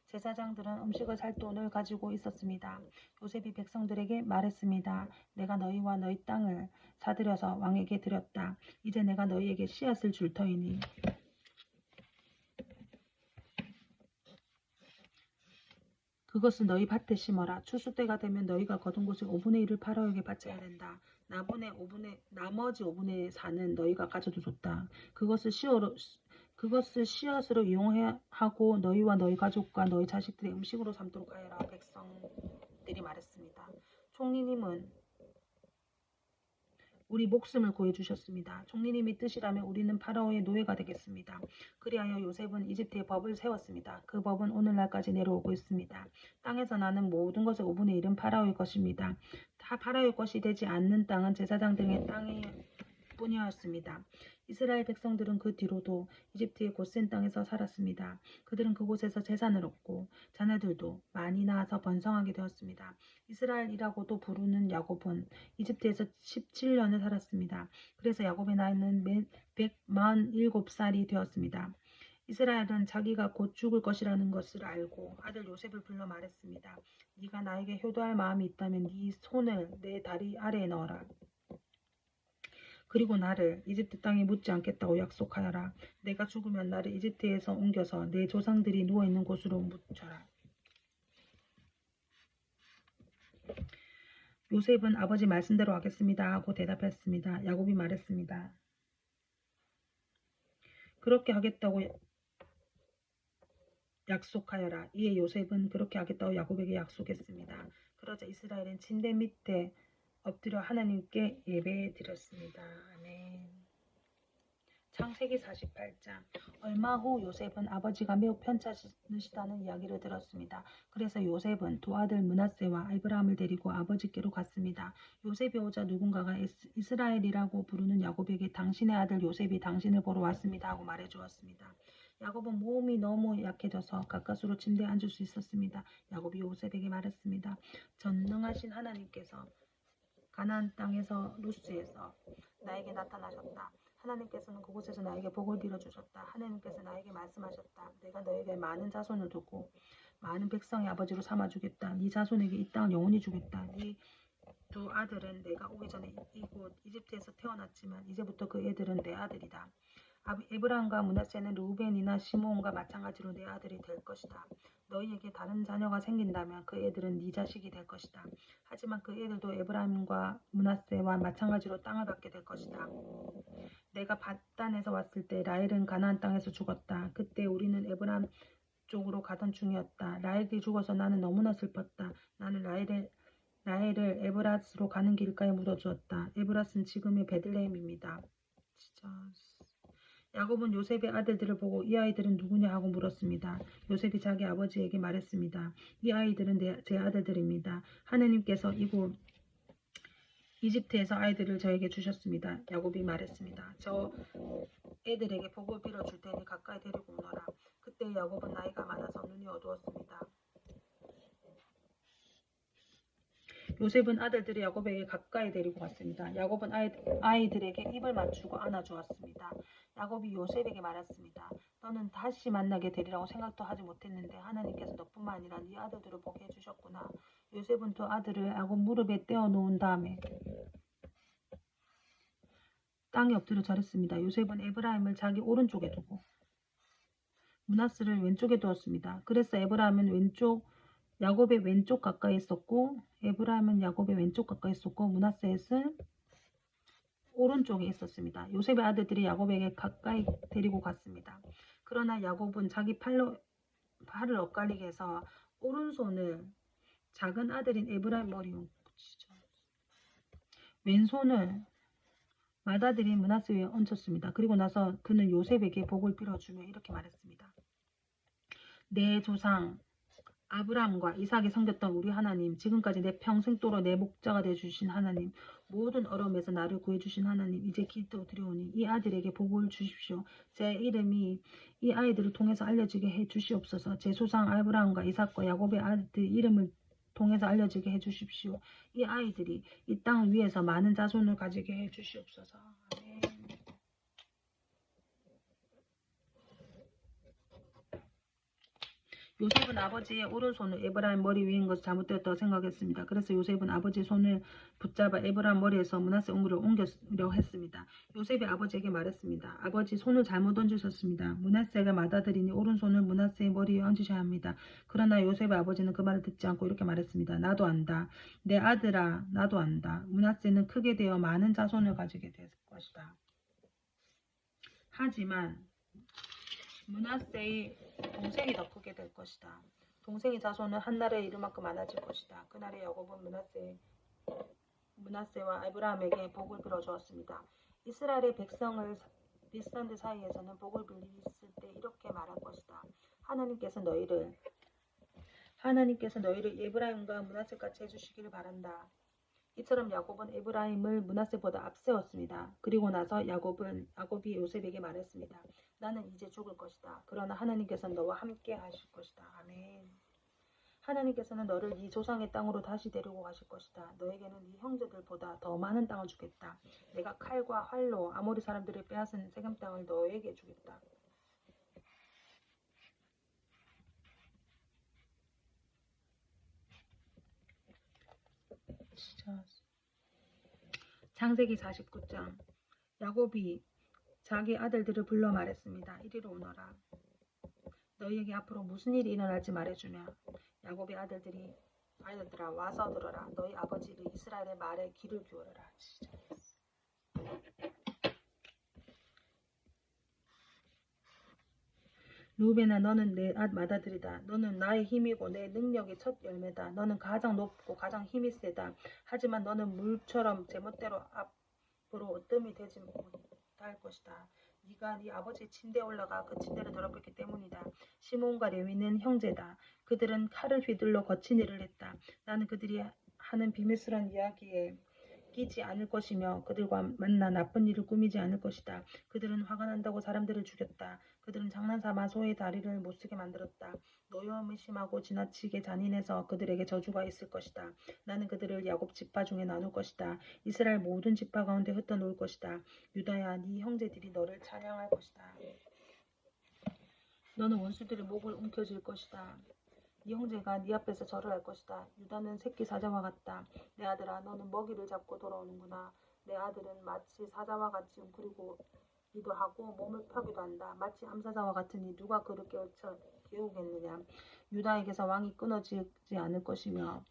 제사장들은 음식을 살 돈을 가지고 있었습니다. 요셉이 백성들에게 말했습니다. 내가 너희와 너희 땅을 사들여서 왕에게 드렸다. 이제 내가 너희에게 씨앗을 줄 터이니 그것을 너희 밭에 심어라. 추수 때가 되면 너희가 거둔 곳의 5분의 1을 파라오에게 바쳐야 된다. 나머지 5분의 4는 너희가 가져두었다. 그것을 씨앗으로 이용하고 너희와 너희 가족과 너희 자식들의 음식으로 삼도록 하여라. 백성들이 말했습니다. 총리님은 우리 목숨을 구해주셨습니다. 총리님이 뜻이라면 우리는 파라오의 노예가 되겠습니다. 그리하여 요셉은 이집트에 법을 세웠습니다. 그 법은 오늘날까지 내려오고 있습니다. 땅에서 나는 모든 것의 5분의 1은 파라오의 것입니다. 다 파라오의 것이 되지 않는 땅은 제사장 등의 땅이 뿐이었습니다. 이스라엘 백성들은 그 뒤로도 이집트의 곧센 땅에서 살았습니다. 그들은 그곳에서 재산을 얻고 자녀들도 많이 낳아서 번성하게 되었습니다. 이스라엘이라고도 부르는 야곱은 이집트에서 17년을 살았습니다. 그래서 야곱의 나이는 147살이 되었습니다. 이스라엘은 자기가 곧 죽을 것이라는 것을 알고 아들 요셉을 불러 말했습니다. 네가 나에게 효도할 마음이 있다면 네 손을 내 다리 아래에 넣어라. 그리고 나를 이집트 땅에 묻지 않겠다고 약속하여라. 내가 죽으면 나를 이집트에서 옮겨서 내 조상들이 누워있는 곳으로 묻혀라. 요셉은 아버지 말씀대로 하겠습니다 하고 대답했습니다. 야곱이 말했습니다. 그렇게 하겠다고 약속하여라. 이에 요셉은 그렇게 하겠다고 야곱에게 약속했습니다. 그러자 이스라엘은 침대 밑에 엎드려 하나님께 예배 드렸습니다. 아멘. 창세기 48장. 얼마 후 요셉은 아버지가 매우 편찮으시다는 이야기를 들었습니다. 그래서 요셉은 두 아들 므낫세와 에브라함을 데리고 아버지께로 갔습니다. 요셉이 오자 누군가가 이스라엘이라고 부르는 야곱에게 당신의 아들 요셉이 당신을 보러 왔습니다 하고 말해주었습니다. 야곱은 몸이 너무 약해져서 가까스로 침대에 앉을 수 있었습니다. 야곱이 요셉에게 말했습니다. 전능하신 하나님께서 가나안 땅에서 루스에서 나에게 나타나셨다. 하나님께서는 그곳에서 나에게 복을 빌어주셨다. 하나님께서 나에게 말씀하셨다. 내가 너에게 많은 자손을 두고 많은 백성의 아버지로 삼아주겠다. 네 자손에게 이 땅을 영원히 주겠다. 네 두 아들은 내가 오기 전에 이곳 이집트에서 태어났지만 이제부터 그 애들은 내 아들이다. 에브라임과 므낫세는 르우벤이나 시므온과 마찬가지로 내 아들이 될 것이다. 너희에게 다른 자녀가 생긴다면 그 애들은 네 자식이 될 것이다. 하지만 그 애들도 에브라임과 므낫세와 마찬가지로 땅을 받게 될 것이다. 내가 밧단에서 왔을 때 라헬은 가나안 땅에서 죽었다. 그때 우리는 에브라임 쪽으로 가던 중이었다. 라헬이 죽어서 나는 너무나 슬펐다. 나는 라헬을 에브라스로 가는 길가에 묻어주었다. 에브라스는 지금의 베들레헴입니다. 야곱은 요셉의 아들들을 보고 이 아이들은 누구냐 하고 물었습니다. 요셉이 자기 아버지에게 말했습니다. 이 아이들은 제 아들들입니다. 하느님께서 이곳 이집트에서 아이들을 저에게 주셨습니다. 야곱이 말했습니다. 저 애들에게 복을 빌어줄 테니 가까이 데리고 오너라. 그때 야곱은 나이가 많아서 눈이 어두웠습니다. 요셉은 아들들이 야곱에게 가까이 데리고 갔습니다. 야곱은 아이들에게 입을 맞추고 안아주었습니다. 야곱이 요셉에게 말했습니다. 너는 다시 만나게 되리라고 생각도 하지 못했는데 하나님께서 너뿐만 아니라 네 아들들을 보게 해주셨구나. 요셉은 두 아들을 야곱 무릎에 떼어놓은 다음에 땅에 엎드려 절했습니다. 요셉은 에브라임을 자기 오른쪽에 두고 므낫세를 왼쪽에 두었습니다. 그래서 에브라임은 야곱의 왼쪽 가까이 있었고 에브라임은 야곱의 왼쪽 가까이 있었고 므낫세는 오른쪽에 있었습니다. 요셉의 아들들이 야곱에게 가까이 데리고 갔습니다. 그러나 야곱은 자기 팔을 엇갈리게 해서 오른손을 작은 아들인 에브라임 머리에 붙이죠. 왼손을 맏아들인 므낫세 위에 얹혔습니다. 그리고 나서 그는 요셉에게 복을 빌어주며 이렇게 말했습니다. 내 조상 아브라함과 이삭이 섬겼던 우리 하나님, 지금까지 내 평생도록 내 목자가 되어주신 하나님, 모든 어려움에서 나를 구해주신 하나님, 이제 기도드리오니 이 아들에게 복을 주십시오. 제 이름이 이 아이들을 통해서 알려지게 해주시옵소서. 제 조상 아브라함과 이삭과 야곱의 아들 이름을 통해서 알려지게 해주십시오. 이 아이들이 이 땅 위에서 많은 자손을 가지게 해주시옵소서. 아멘. 요셉은 아버지의 오른손을 에브라임 머리 위인 것을 잘못되었다고 생각했습니다. 그래서 요셉은 아버지의 손을 붙잡아 에브라임 머리에서 므낫세 옹기를 옮기려 했습니다. 요셉이 아버지에게 말했습니다. 아버지, 손을 잘못 얹으셨습니다. 므낫세가 맞아들이니 오른손을 므낫세의 머리 위에 얹으셔야 합니다. 그러나 요셉의 아버지는 그 말을 듣지 않고 이렇게 말했습니다. 나도 안다. 내 아들아, 나도 안다. 므낫세는 크게 되어 많은 자손을 가지게 될 것이다. 하지만 므낫세의 동생이 더 크게 될 것이다. 동생의 자손은 한나라에 이를 만큼 많아질 것이다. 그날에 야곱은 므낫세와 아브라함에게 복을 빌어주었습니다. 이스라엘의 백성들 사이에서는 복을 빌릴 때 이렇게 말할 것이다. 하나님께서 너희를 에브라임과 므낫세같이 해주시기를 바란다. 이처럼 야곱은 에브라임을 므낫세보다 앞세웠습니다. 그리고 나서 야곱이 요셉에게 말했습니다. 나는 이제 죽을 것이다. 그러나 하나님께서는 너와 함께 하실 것이다. 아멘. 하나님께서는 너를 네 조상의 땅으로 다시 데리고 가실 것이다. 너에게는 네 형제들보다 더 많은 땅을 주겠다. 내가 칼과 활로 아모리 사람들을 빼앗은 세겜 땅을 너에게 주겠다. 창세기 49장. 야곱이 자기 아들들을 불러 말했습니다. 이리로 오너라. 너희에게 앞으로 무슨 일이 일어날지 말해주며 야곱의 아들들아 와서 들어라. 너희 아버지를 이스라엘의 말에 귀를 기울여라. 루벤아, 너는 내 맏아들이다. 너는 나의 힘이고 내 능력의 첫 열매다. 너는 가장 높고 가장 힘이 세다. 하지만 너는 물처럼 제멋대로 앞으로 어뜸이 되지 못할 것이다. 네가 네 아버지의 침대에 올라가 그 침대를 더럽혔기 때문이다. 시몬과 레위는 형제다. 그들은 칼을 휘둘러 거친 일을 했다. 나는 그들이 하는 비밀스러운 이야기에 끼지 않을 것이며 그들과 만나 나쁜 일을 꾸미지 않을 것이다. 그들은 화가 난다고 사람들을 죽였다. 그들은 장난삼아 소의 다리를 못쓰게 만들었다. 노여움이 심하고 지나치게 잔인해서 그들에게 저주가 있을 것이다. 나는 그들을 야곱 지파 중에 나눌 것이다. 이스라엘 모든 지파 가운데 흩어놓을 것이다. 유다야, 네 형제들이 너를 찬양할 것이다. 너는 원수들의 목을 움켜쥘 것이다. 네 형제가 네 앞에서 절을 할 것이다. 유다는 새끼 사자와 같다. 내 아들아, 너는 먹이를 잡고 돌아오는구나. 내 아들은 마치 사자와 같이 웅크리기도 하고 몸을 펴기도 한다. 마치 암사자와 같으니 누가 그를 깨우겠느냐. 유다에게서 왕이 끊어지지 않을 것이며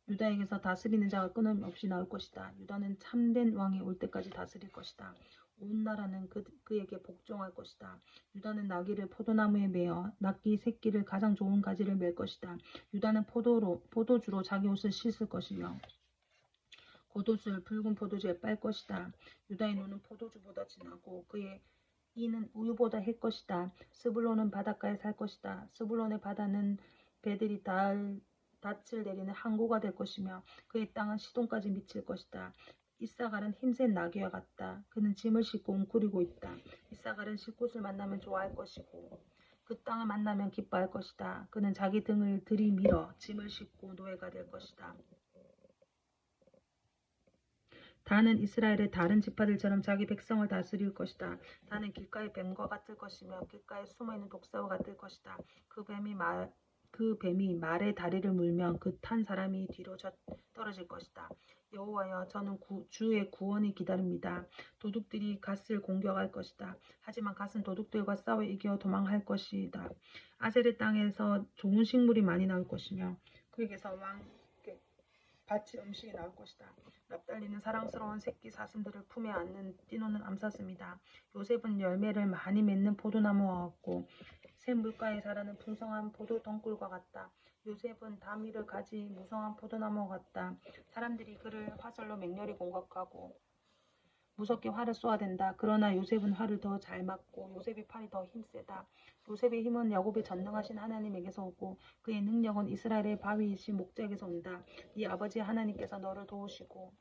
유다에게서 다스리는 자가 끊임없이 나올 것이다. 유다는 참된 왕이 올 때까지 다스릴 것이다. 온 나라는 그에게 복종할 것이다. 유다는 나귀를 포도나무에 매어 낫기 새끼를 가장 좋은 가지를 맬 것이다. 유다는 포도주로 자기 옷을 씻을 것이며 겉옷을 붉은 포도주에 빨 것이다. 유다의 눈은 포도주보다 진하고 그의 이는 우유보다 힐 것이다. 스불론은 바닷가에 살 것이다. 스불론의 바다는 배들이 닻을 내리는 항구가 될 것이며 그의 땅은 시돈까지 미칠 것이다. 이사갈은 힘센 나귀와 같다. 그는 짐을 싣고 웅크리고 있다. 이사갈은 쉴 곳을 만나면 좋아할 것이고 그 땅을 만나면 기뻐할 것이다. 그는 자기 등을 들이밀어 짐을 싣고 노예가 될 것이다. 다는 이스라엘의 다른 지파들처럼 자기 백성을 다스릴 것이다. 다는 길가의 뱀과 같을 것이며 길가에 숨어있는 독사와 같을 것이다. 그 뱀이 말의 다리를 물면 그 탄 사람이 뒤로 떨어질 것이다. 여호와여, 저는 주의 구원이 기다립니다. 도둑들이 갓을 공격할 것이다. 하지만 갓은 도둑들과 싸워 이겨 도망할 것이다. 아셀의 땅에서 좋은 식물이 많이 나올 것이며 그에게서 밭이 음식이 나올 것이다. 납달리는 사랑스러운 새끼 사슴들을 품에 안는 띠노는 암사슴이다. 요셉은 열매를 많이 맺는 포도나무와 같고 새 물가에 자라는 풍성한 포도 덩굴과 같다. 요셉은 다미를 가진 무성한 포도나무와 같다. 사람들이 그를 화살로 맹렬히 공격하고 무섭게 활을 쏘아댄다. 그러나 요셉은 활을 더 잘 맞고 요셉의 팔이 더 힘세다. 요셉의 힘은 야곱의 전능하신 하나님에게서 오고 그의 능력은 이스라엘의 바위이신 목자에게서 온다. 네 아버지 하나님께서 너를 도우시고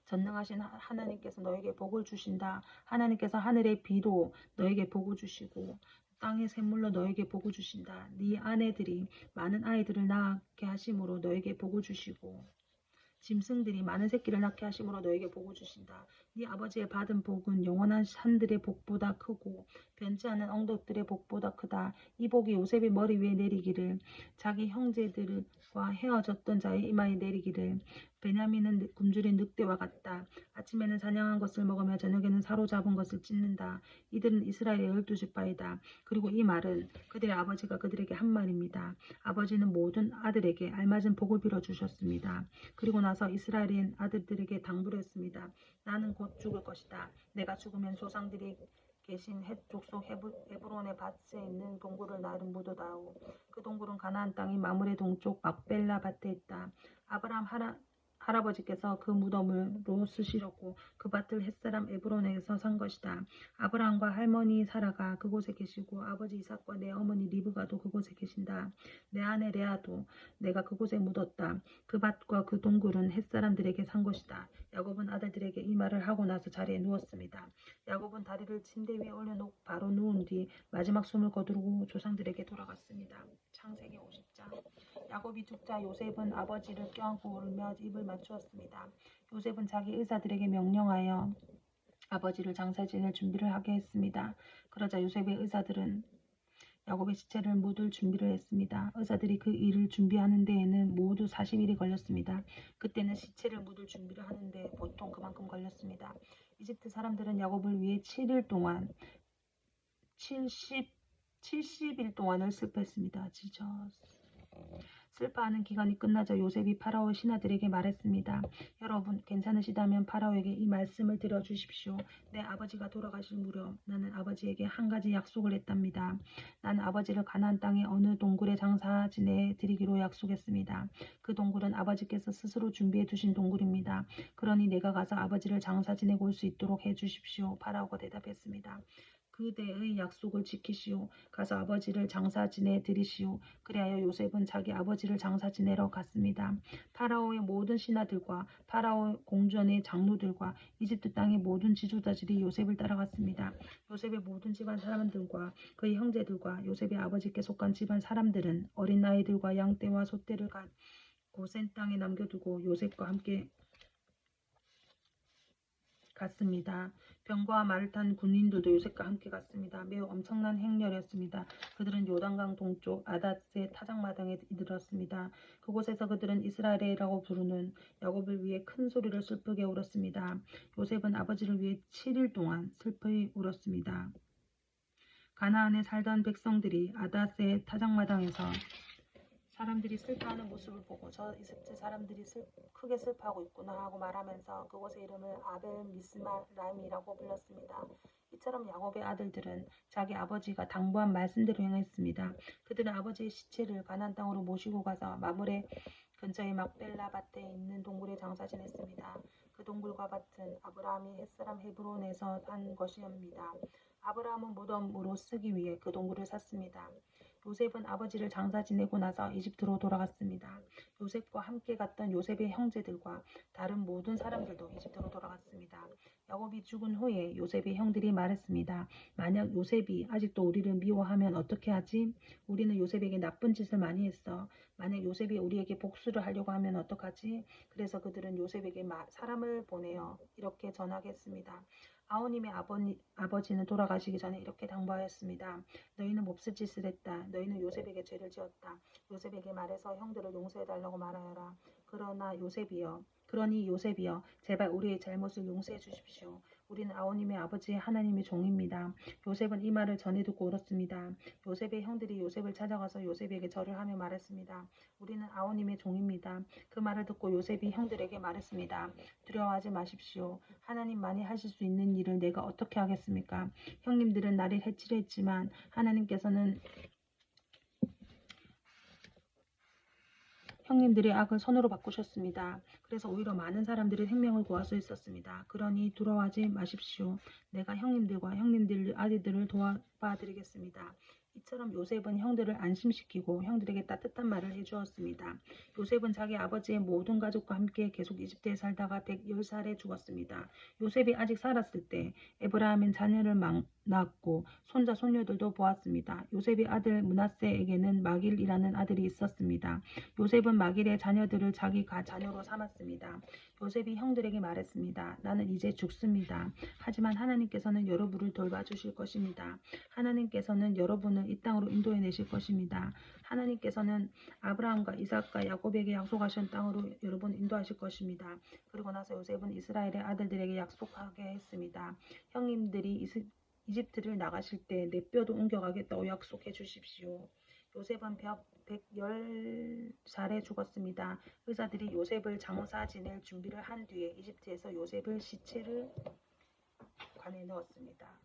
전능하신 하나님께서 너에게 복을 주신다. 하나님께서 하늘의 비로 너에게 복을 주시고 땅의 샘물로 너에게 복을 주신다. 네 아내들이 많은 아이들을 낳게 하심으로 너에게 복을 주시고 짐승들이 많은 새끼를 낳게 하심으로 너에게 복을 주신다. 네 아버지의 받은 복은 영원한 산들의 복보다 크고 변치않은 언덕들의 복보다 크다. 이 복이 요셉의 머리 위에 내리기를, 자기 형제들과 헤어졌던 자의 이마에 내리기를. 베냐민은 굶주린 늑대와 같다. 아침에는 사냥한 것을 먹으며 저녁에는 사로잡은 것을 찢는다. 이들은 이스라엘의 12지파이다. 그리고 이 말은 그들의 아버지가 그들에게 한 말입니다. 아버지는 모든 아들에게 알맞은 복을 빌어주셨습니다. 그리고 나서 이스라엘의 아들들에게 당부를 했습니다. 나는 곧 죽을 것이다. 내가 죽으면 조상들이 계신 헷 족속 헤브론의 밭에 있는 동굴을 나를 묻어다오. 그 동굴은 가나안 땅인 마므레 동쪽 막벨라 밭에 있다. 아브라함 할아버지께서 그 무덤으로 쓰시려고 그 밭을 햇사람 에브론에서 산 것이다. 아브라함과 할머니 사라가 그곳에 계시고 아버지 이삭과 내 어머니 리브가도 그곳에 계신다. 내 아내 레아도 내가 그곳에 묻었다. 그 밭과 그 동굴은 햇사람들에게 산 것이다. 야곱은 아들들에게 이 말을 하고 나서 자리에 누웠습니다. 야곱은 다리를 침대 위에 올려놓고 바로 누운 뒤 마지막 숨을 거두고 조상들에게 돌아갔습니다. 창세기 50장. 야곱이 죽자 요셉은 아버지를 껴안고 울며 입을 맞추었습니다. 요셉은 자기 의사들에게 명령하여 아버지를 장사 지낼 준비를 하게 했습니다. 그러자 요셉의 의사들은 야곱의 시체를 묻을 준비를 했습니다. 의사들이 그 일을 준비하는 데에는 모두 40일이 걸렸습니다. 그때는 시체를 묻을 준비를 하는데 보통 그만큼 걸렸습니다. 이집트 사람들은 야곱을 위해 7일 동안 70일 동안을 슬퍼했습니다. 슬퍼하는 기간이 끝나자 요셉이 파라오 신하들에게 말했습니다. 여러분 괜찮으시다면 파라오에게 이 말씀을 드려주십시오. 내 아버지가 돌아가실 무렵 나는 아버지에게 한 가지 약속을 했답니다. 나는 아버지를 가나안 땅의 어느 동굴에 장사 지내 드리기로 약속했습니다. 그 동굴은 아버지께서 스스로 준비해 두신 동굴입니다. 그러니 내가 가서 아버지를 장사 지내고 올 수 있도록 해주십시오. 파라오가 대답했습니다. 그대의 약속을 지키시오. 가서 아버지를 장사 지내 드리시오. 그리하여 요셉은 자기 아버지를 장사 지내러 갔습니다. 파라오의 모든 신하들과 파라오 공전의 장로들과 이집트 땅의 모든 지도자들이 요셉을 따라갔습니다. 요셉의 모든 집안 사람들과 그의 형제들과 요셉의 아버지께 속한 집안 사람들은 어린 아이들과 양떼와 소떼를 고센 땅에 남겨두고 요셉과 함께 갔습니다. 병거와 말을 탄 군인들도 요셉과 함께 갔습니다. 매우 엄청난 행렬이었습니다. 그들은 요단강 동쪽 아닷의 타작마당에 이르렀습니다. 그곳에서 그들은 이스라엘이라고 부르는 야곱을 위해 큰 소리를 슬프게 울었습니다. 요셉은 아버지를 위해 7일 동안 슬프게 울었습니다. 가나안에 살던 백성들이 아닷의 타작마당에서 사람들이 슬퍼하는 모습을 보고 저 이집트 사람들이 크게 슬퍼하고 있구나 하고 말하면서 그곳의 이름을 아벨 미스마람이라고 불렀습니다. 이처럼 야곱의 아들들은 자기 아버지가 당부한 말씀대로 행했습니다. 그들은 아버지의 시체를 가나안 땅으로 모시고 가서 마므레 근처의 막벨라 밭에 있는 동굴에 장사 지냈습니다. 그 동굴과 밭은 아브라함이 햇사람 헤브론에서 산 것이옵니다. 아브라함은 무덤으로 쓰기 위해 그 동굴을 샀습니다. 요셉은 아버지를 장사 지내고 나서 이집트로 돌아갔습니다. 요셉과 함께 갔던 요셉의 형제들과 다른 모든 사람들도 이집트로 돌아갔습니다. 야곱이 죽은 후에 요셉의 형들이 말했습니다. 만약 요셉이 아직도 우리를 미워하면 어떻게 하지? 우리는 요셉에게 나쁜 짓을 많이 했어. 만약 요셉이 우리에게 복수를 하려고 하면 어떡하지? 그래서 그들은 요셉에게 사람을 보내어 이렇게 전하겠습니다. 아우님의 아버지는 돌아가시기 전에 이렇게 당부하였습니다. 너희는 몹쓸 짓을 했다. 너희는 요셉에게 죄를 지었다. 요셉에게 말해서 형들을 용서해달라고 말하여라. 그러니 요셉이여 제발 우리의 잘못을 용서해 주십시오. 우리는 아우님의 아버지 하나님의 종입니다. 요셉은 이 말을 전해 듣고 울었습니다. 요셉의 형들이 요셉을 찾아가서 요셉에게 절을 하며 말했습니다. 우리는 아우님의 종입니다. 그 말을 듣고 요셉이 형들에게 말했습니다. 두려워하지 마십시오. 하나님만이 하실 수 있는 일을 내가 어떻게 하겠습니까? 형님들은 나를 해치려 했지만 하나님께서는 형님들의 악을 선으로 바꾸셨습니다. 그래서 오히려 많은 사람들의 생명을 구할 수 있었습니다. 그러니 두려워하지 마십시오. 내가 형님들과 형님들 아들들을 도와드리겠습니다. 이처럼 요셉은 형들을 안심시키고 형들에게 따뜻한 말을 해주었습니다. 요셉은 자기 아버지의 모든 가족과 함께 계속 이집트에 살다가 110살에 죽었습니다. 요셉이 아직 살았을 때 에브라임은 자녀를 낳았고 손자 손녀들도 보았습니다. 요셉의 아들 므낫세에게는 마길이라는 아들이 있었습니다. 요셉은 마길의 자녀들을 자기 자녀로 삼았습니다. 요셉이 형들에게 말했습니다. 나는 이제 죽습니다. 하지만 하나님께서는 여러분을 돌봐주실 것입니다. 하나님께서는 여러분을 이 땅으로 인도해내실 것입니다. 하나님께서는 아브라함과 이삭과 야곱에게 약속하신 땅으로 여러분 인도하실 것입니다. 그리고 나서 요셉은 이스라엘의 아들들에게 약속하게 했습니다. 형님들이 이집트를 나가실 때 내 뼈도 옮겨가겠다고 약속해 주십시오. 요셉은 110살에 죽었습니다. 의사들이 요셉을 장사 지낼 준비를 한 뒤에 이집트에서 요셉을 시체를 관에 넣었습니다.